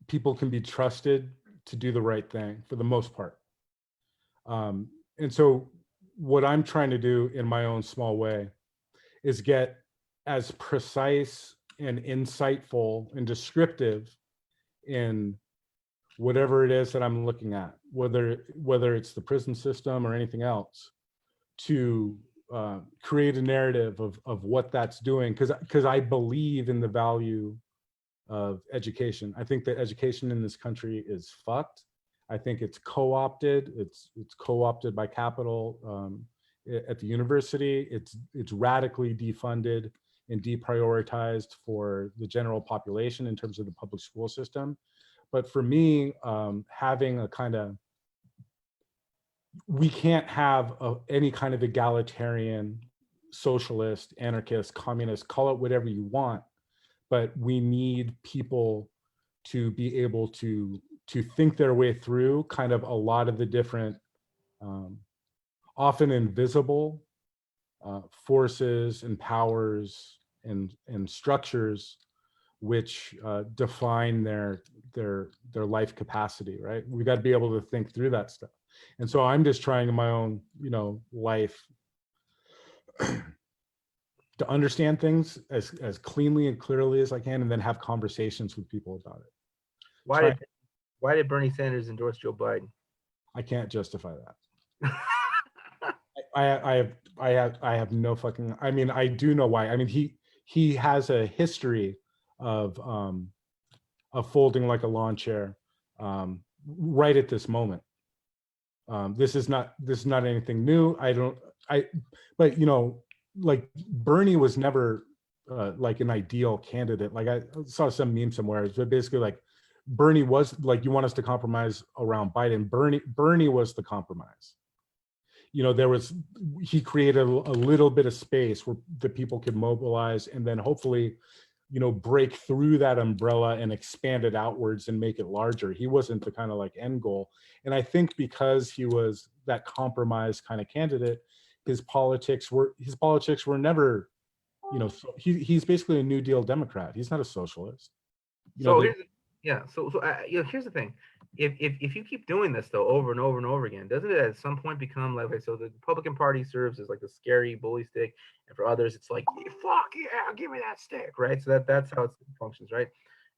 people can be trusted to do the right thing for the most part. And so, what I'm trying to do in my own small way is get as precise and insightful and descriptive in whatever it is that I'm looking at, whether it's the prison system or anything else, to create a narrative of what that's doing, because I believe in the value of education. I think that education in this country is fucked. I think it's co-opted. It's co-opted by capital at the university. It's radically defunded and deprioritized for the general population in terms of the public school system. But for me, having a kind of, we can't have any kind of egalitarian, socialist, anarchist, communist, call it whatever you want, but we need people to be able to think their way through kind of a lot of the different, often invisible forces and powers and structures which define their life capacity, right? We got to be able to think through that stuff. And so I'm just trying in my own, life to understand things as cleanly and clearly as I can, and then have conversations with people about it. Why did Bernie Sanders endorse Joe Biden? I can't justify that. I have no fucking, I mean, I do know why. I mean, he has a history of folding like a lawn chair right at this moment. This is not anything new. But like Bernie was never like an ideal candidate. Like I saw some meme somewhere. It's basically like Bernie was like, you want us to compromise around Biden. Bernie was the compromise. He created a little bit of space where the people could mobilize, and then hopefully break through that umbrella and expand it outwards and make it larger. He wasn't the kind of like end goal. And I think because he was that compromise kind of candidate, his politics were never, he's basically a New Deal Democrat. He's not a socialist. So here's the thing. If you keep doing this though over and over and over again, doesn't it at some point become like, so the Republican Party serves as like the scary bully stick, and for others it's like, fuck yeah, give me that stick, right? So that's how it functions, right?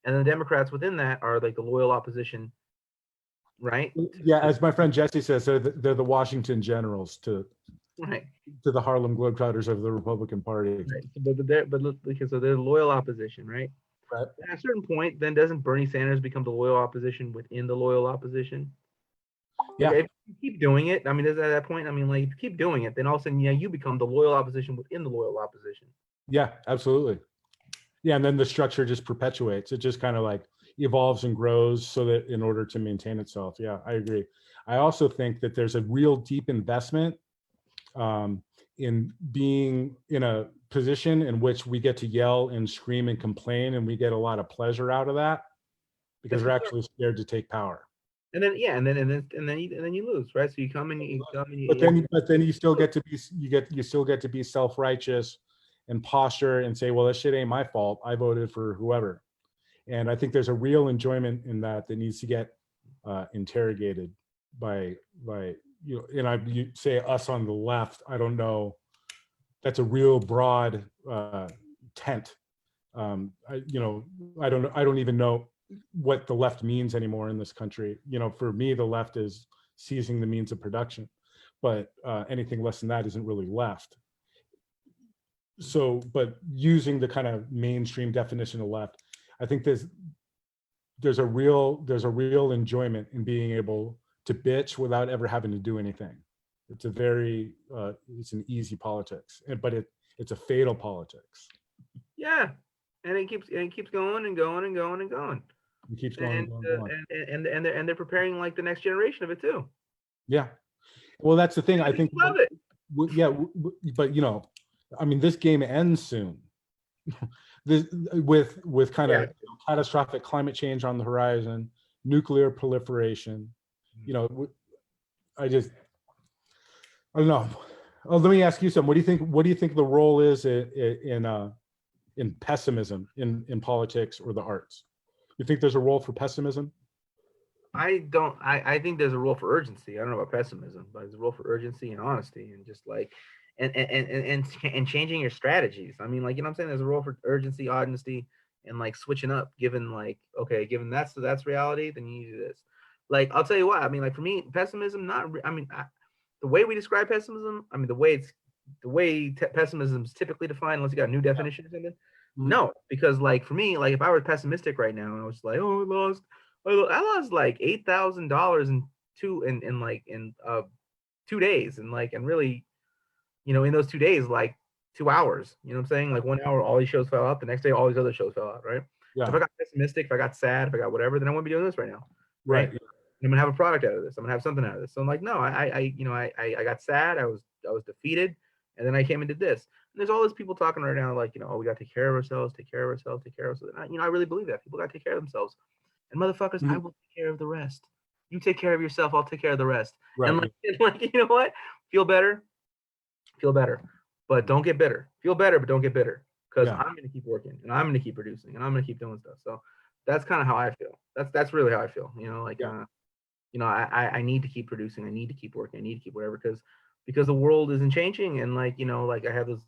And then the Democrats within that are like the loyal opposition, right? Yeah, as my friend Jesse says, they're the Washington Generals to Right. the Harlem Globetrotters of the Republican Party. Right. So they're loyal opposition, right? Right. At a certain point, then doesn't Bernie Sanders become the loyal opposition within the loyal opposition? Yeah. If you keep doing it, I mean, at that point, I mean, like, if you keep doing it, then all of a sudden, yeah, you become the loyal opposition within the loyal opposition. Yeah, absolutely. Yeah, and then the structure just perpetuates. It just kind of like evolves and grows so that in order to maintain itself. Yeah, I agree. I also think that there's a real deep investment in being in a position in which we get to yell and scream and complain, and we get a lot of pleasure out of that because we're actually scared to take power. And then you lose, right? So you come and you but then you still get to be you still get to be self-righteous and posture and say, well, that shit ain't my fault. I voted for whoever. And I think there's a real enjoyment in that needs to get interrogated by and you say us on the left. I don't know. That's a real broad tent. I don't even know what the left means anymore in this country. For me, the left is seizing the means of production, but anything less than that isn't really left. So, but using the kind of mainstream definition of left, I think there's a real enjoyment in being able to bitch without ever having to do anything. It's it's an easy politics, but it's a fatal politics. Yeah, and it keeps going and going and going and going. It keeps going and going. And they're preparing like the next generation of it too. Yeah, well, that's the thing. I think. Love it. Yeah, but I mean, this game ends soon. with kind of catastrophic climate change on the horizon, nuclear proliferation. I don't know. Oh, let me ask you something. What do you think the role is in pessimism in politics or the arts? You think there's a role for pessimism? I don't. I think there's a role for urgency. I don't know about pessimism, but there's a role for urgency and honesty and just like and changing your strategies. I mean, like, I'm saying, there's a role for urgency, honesty, and like switching up. Given like, okay, given that's reality, then you do this. Like, I'll tell you what. I mean, like, for me, pessimism, the way we describe pessimism. I mean, the way pessimism is typically defined, unless you got a new definition or something. Mm-hmm. No, because like for me, like if I were pessimistic right now and I was like, oh, I lost like $8,000 in 2 days, and really, in those 2 days, like 2 hours, you know what I'm saying? Like 1 hour, all these shows fell out. The next day, all these other shows fell out, right? Yeah. If I got pessimistic, if I got sad, if I got whatever, then I wouldn't be doing this right now, right? I'm gonna have a product out of this. I'm gonna have something out of this. So I'm like, no, I got sad. I was defeated, and then I came and did this. And there's all these people talking right now, like, we gotta take care of ourselves, take care of ourselves, take care of ourselves. And I really believe that people gotta take care of themselves. And motherfuckers, I will take care of the rest. You take care of yourself. I'll take care of the rest. Right. And like, you know what? Feel better, but don't get bitter. Feel better, but don't get bitter. Because I'm gonna keep working, and I'm gonna keep producing, and I'm gonna keep doing stuff. So that's kind of how I feel. That's really how I feel. I need to keep producing. I need to keep working. I need to keep whatever, because the world isn't changing, and like, I have those.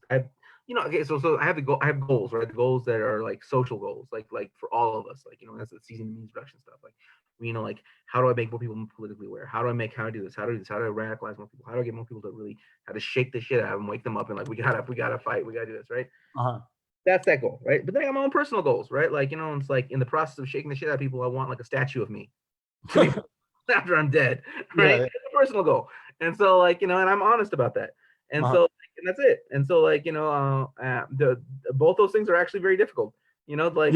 Okay, so I have I have goals, right? The goals that are like social goals, like for all of us, like, that's the season means production stuff. Like, like, how do I make more people politically aware? How do I do this? How do I radicalize more people? How do I get more people to really how to shake the shit out of them, wake them up, and like, we gotta fight, we gotta do this, right? That's that goal, right? But then I got my own personal goals, right? Like, it's like in the process of shaking the shit out of people, I want like a statue of me after I'm dead, right? Yeah. It's a personal goal, and so like, and I'm honest about that, and so. And that's it. And so like, both those things are actually very difficult, like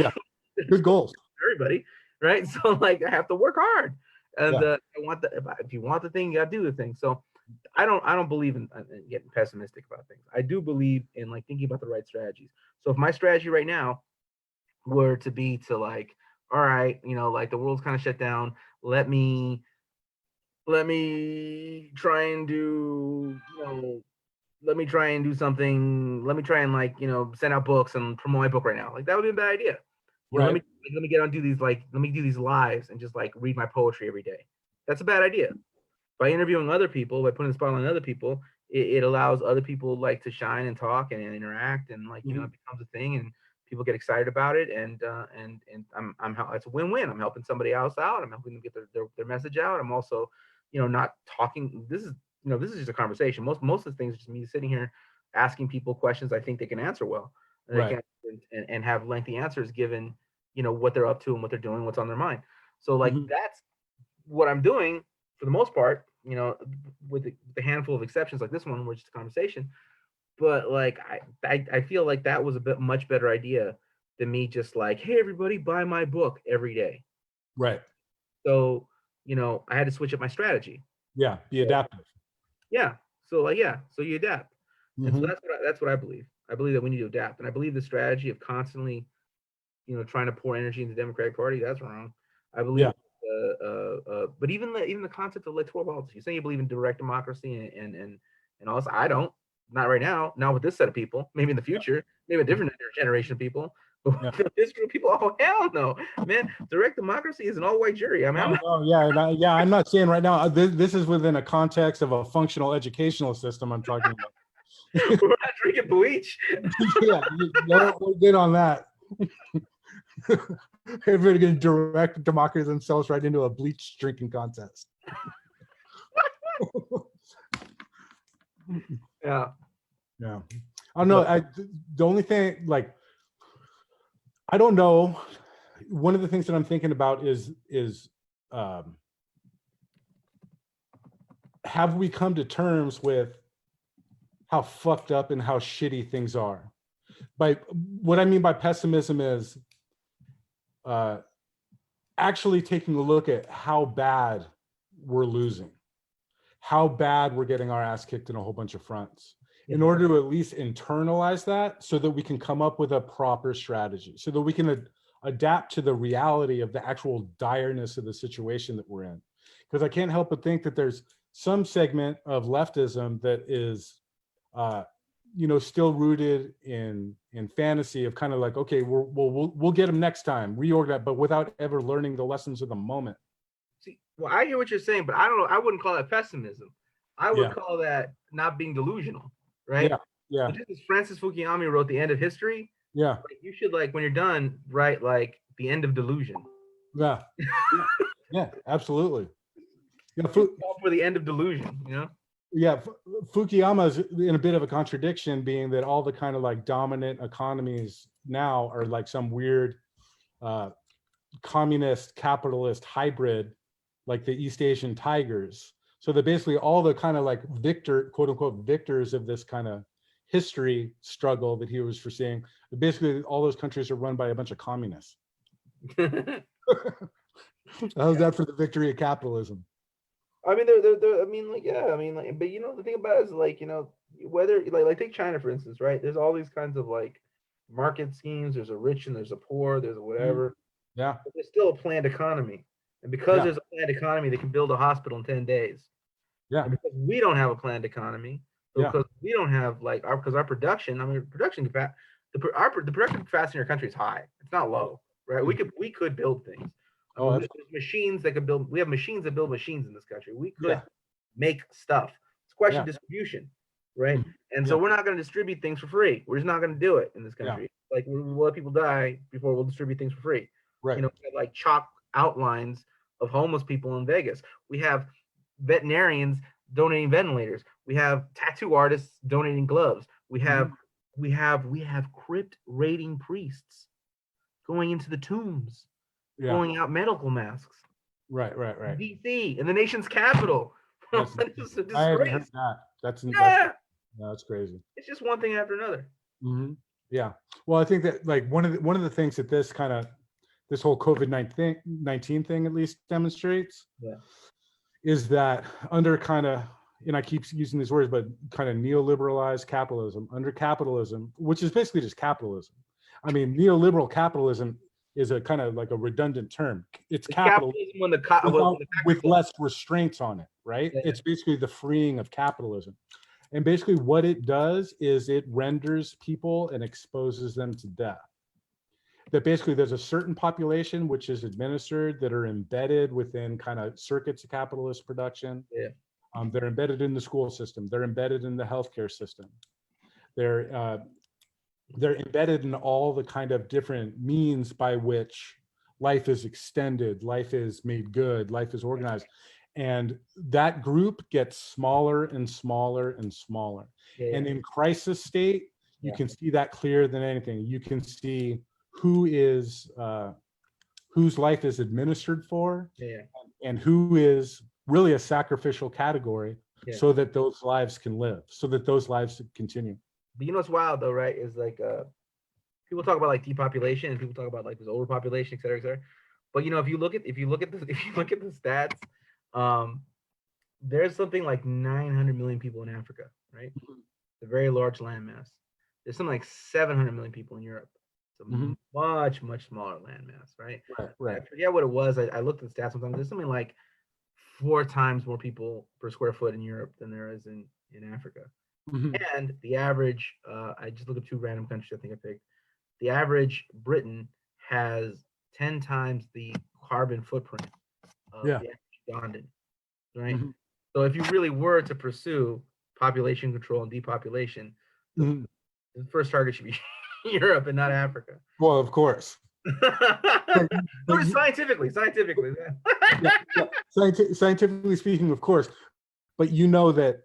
good goals for everybody, right? So like, I have to work hard, and I want if you want the thing, you gotta do the thing. So I don't believe in getting pessimistic about things. I do believe in like thinking about the right strategies. So if my strategy right now were to be to like, all right, like the world's kind of shut down. Let me try and do, let me try and do something. Let me try and like, send out books and promote my book right now. Like that would be a bad idea. Right. Let me get on do these like let me do these lives and just like read my poetry every day. That's a bad idea. By interviewing other people, by putting the spotlight on other people, it allows other people like to shine and talk and interact, and like Mhm. it becomes a thing, and people get excited about it, and it's a win-win. I'm helping somebody else out. I'm helping them get their message out. I'm also, not talking. This is just a conversation. Most of the things are just me sitting here asking people questions I think they can answer well, and they Right. can and have lengthy answers given what they're up to and what they're doing, what's on their mind. So like Mhm. that's what I'm doing for the most part, with the handful of exceptions like this one, which is a conversation. But like I feel like that was a bit much better idea than me just like, hey everybody, buy my book every day. Right. So I had to switch up my strategy. Yeah. Be So, adaptive. yeah. So like so you adapt, and so Hmm. that's what I believe. I believe that we need to adapt, and I believe the strategy of constantly trying to pour energy into the Democratic Party, that's wrong. I believe, Yeah. but even the concept of electoral politics. You say you believe in direct democracy and all this. I don't. Not right now. Not with this set of people. Maybe in the future. Maybe a different generation of people. But Yeah. with this group of people, oh hell no, man! Direct democracy is an all-white jury. I mean, I'm No, not, no, yeah, yeah. I'm not saying right now. This is within a context of a functional educational system. I'm talking about. we're not drinking bleach. Yeah, we're good on that. Everybody going to direct democracy themselves right into a bleach drinking contest. Yeah. Yeah, I don't know. The only thing, like, I don't know. One of the things that I'm thinking about is um, have we come to terms with how fucked up and how shitty things are? By what I mean by pessimism is uh, actually taking a look at how bad we're losing, how bad we're getting our ass kicked in a whole bunch of fronts, in order to at least internalize that so that we can come up with a proper strategy, so that we can adapt to the reality of the actual direness of the situation that we're in. Because I can't help but think that there's some segment of leftism that is still rooted in fantasy of kind of like, okay, we'll get them next time, reorganize, but without ever learning the lessons of the moment. See, well, I hear what you're saying, but I don't know. I wouldn't call that pessimism. I would Yeah. call that not being delusional, right? Yeah. Yeah. So just as Francis Fukuyama wrote The End of History, Yeah. like you should like when you're done write like The End of Delusion. Yeah. Yeah. Absolutely. Yeah. Call for the end of delusion, Yeah, Fukuyama is in a bit of a contradiction, being that all the kind of like dominant economies now are like some weird uh, communist capitalist hybrid, like the East Asian tigers. So that basically all the kind of like quote unquote victors of this kind of history struggle that he was foreseeing, basically all those countries are run by a bunch of communists. How's that for the victory of capitalism? I mean, they're, I mean, like, yeah, I mean, like, but the thing about it is, like, whether, like, take China, for instance, right? There's all these kinds of, like, market schemes. There's a rich and there's a poor, there's a whatever. Yeah. But there's still a planned economy. And because Yeah. there's a planned economy, they can build a hospital in 10 days. Yeah. And because we don't have a planned economy, Yeah. because we don't have, like, because our production, I mean, production capacity, the production capacity in our country is high. It's not low, right? We could build things. I Oh, mean, there's machines that can build. We have machines that build machines in this country. We could yeah. make stuff. It's a question Yeah. of distribution, right? And so Yeah. we're not going to distribute things for free. We're just not going to do it in this Yeah. country. Like we'll let people die before we'll distribute things for free. Right. Like chalk outlines of homeless people in Vegas. We have veterinarians donating ventilators. We have tattoo artists donating gloves. We have crypt raiding priests going into the tombs, Yeah. pulling out medical masks. Right. DC, in the nation's capital. It's a I hadn't heard disgrace. that. Yeah. That's crazy. It's just one thing after another. Mm-hmm. Yeah. Well, I think that like one of the things that this whole COVID-19 thing at least demonstrates is that under kind of, and I keep using these words, but kind of neoliberalized capitalism, under capitalism, which is basically just capitalism. I mean, neoliberal capitalism is a kind of like a redundant term. It's capitalism when the with less restraints on it, right? Yeah. It's basically the freeing of capitalism. And basically what it does is it renders people and exposes them to death. That basically there's a certain population which is administered that are embedded within kind of circuits of capitalist production. Yeah. They're embedded in the school system. They're embedded in the healthcare system. They're embedded in all the kind of different means by which life is extended, life is made good, life is organized. And that group gets smaller and smaller and smaller. Yeah. And in crisis state, you can see that clearer than anything. You can see who is whose life is administered for, and who is really a sacrificial category, so that those lives can live, so that those lives continue. But you know what's wild though, right? Is like people talk about like depopulation, and people talk about like this overpopulation, et cetera, et cetera. But you know, if you look at the stats, there's something like 900 million people in Africa, right? It's a very large landmass. There's something like 700 million people in Europe. It's a much, much smaller landmass, right? Right. I forget what it was. I looked at the stats sometimes. There's something like 4 times more people per square foot in Europe than there is in Africa. And the average, I just looked at 2 random countries I think I picked. The average Briton has 10 times the carbon footprint of the average Ugandan, right? So if you really were to pursue population control and depopulation, the first target should be Europe and not Africa. Well, of course. Scientifically. Scientifically speaking, of course. But you know that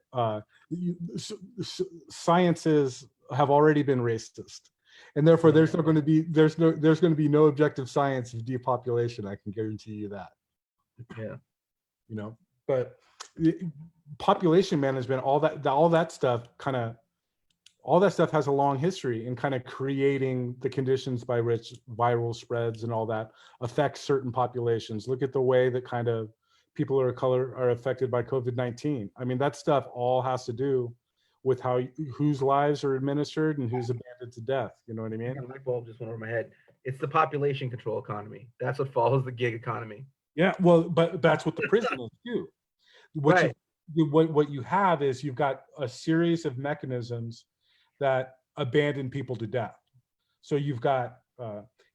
sciences have already been racist, and therefore there's going to be no objective science of depopulation. I can guarantee you that. Yeah. You know, but population management, all that stuff has a long history in kind of creating the conditions by which viral spreads and all that affects certain populations. Look at the way that kind of people of color are affected by COVID-19. I mean, that stuff all has to do with whose lives are administered and who's abandoned to death. You know what I mean? Yeah, light bulb just went over my head. It's the population control economy. That's what follows the gig economy. Yeah, well, but that's what the prison is too. What you have is you've got a series of mechanisms that abandon people to death. So you've got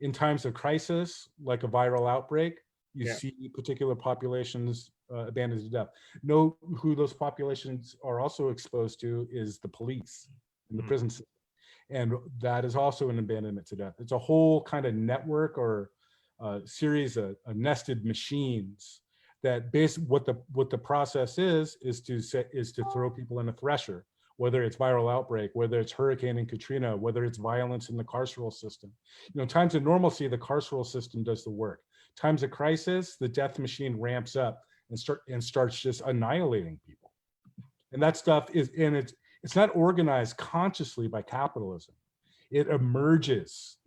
in times of crisis, like a viral outbreak, you see particular populations abandoned to death. Know who those populations are also exposed to is the police and the prison system. And that is also an abandonment to death. It's a whole kind of network or series of nested machines that what the process is to throw people in a thresher, whether it's viral outbreak, whether it's Hurricane and Katrina, whether it's violence in the carceral system. You know, times of normalcy, the carceral system does the work. Times of crisis, the death machine ramps up and starts just annihilating people. And that stuff it's not organized consciously by capitalism. It emerges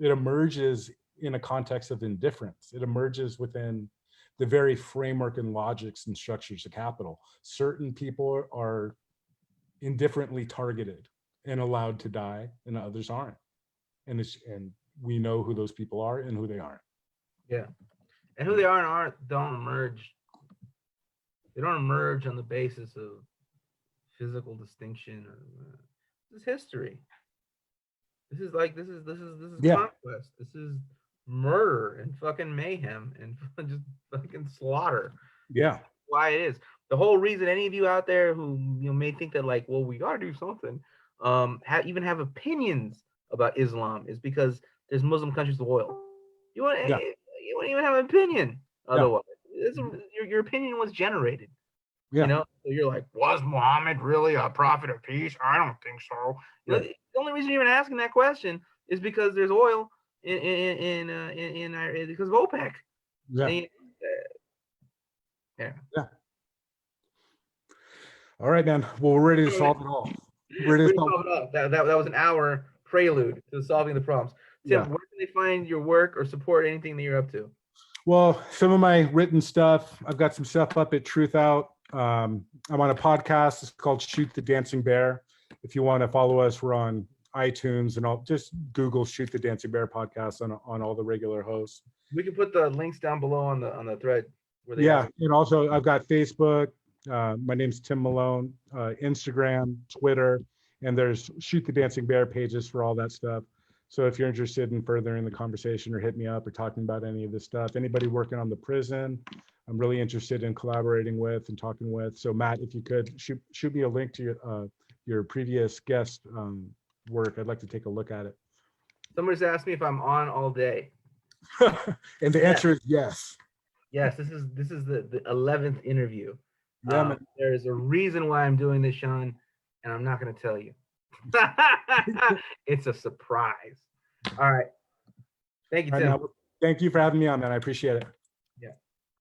in a context of indifference. It emerges within the very framework and logics and structures of capital. Certain people are indifferently targeted and allowed to die, and others aren't. And we know who those people are and who they aren't. Yeah, and who they are and aren't don't emerge. They don't emerge on the basis of physical distinction or this is history. This is conquest. This is murder and fucking mayhem and just fucking slaughter. Yeah. That's why it is. The whole reason any of you out there who may think that like, well, we gotta do something, even have opinions about Islam is because there's Muslim countries with oil. You won't even have an opinion otherwise. Your opinion was generated. Yeah. You know, so you're like, was Muhammad really a prophet of peace? I don't think so. You know, the only reason you're even asking that question is because there's oil in because of OPEC. Yeah. Yeah. All right, man. Well, we're ready to solve it all. We're ready to solve it all. That was an hour prelude to solving the problems. Tim, where can they find your work or support anything that you're up to? Well, some of my written stuff, I've got some stuff up at Truth Out. I'm on a podcast. It's called Shoot the Dancing Bear. If you want to follow us, we're on iTunes and all. Just Google "Shoot the Dancing Bear" podcast on all the regular hosts. We can put the links down below on the thread where they Yeah, have it. and also I've got Facebook. My name's Tim Malone. Instagram, Twitter, and there's Shoot the Dancing Bear pages for all that stuff. So if you're interested in furthering the conversation or hit me up or talking about any of this stuff, anybody working on the prison, I'm really interested in collaborating with and talking with. So Matt, if you could shoot me a link to your previous guest work, I'd like to take a look at it. Somebody's asked me if I'm on all day. And the answer is yes. Yes, this is the 11th interview. Yeah, man. There's a reason why I'm doing this, Sean, and I'm not going to tell you. It's a surprise. All right. Thank you, All right, Tim. now, thank you for having me on, man. I appreciate it.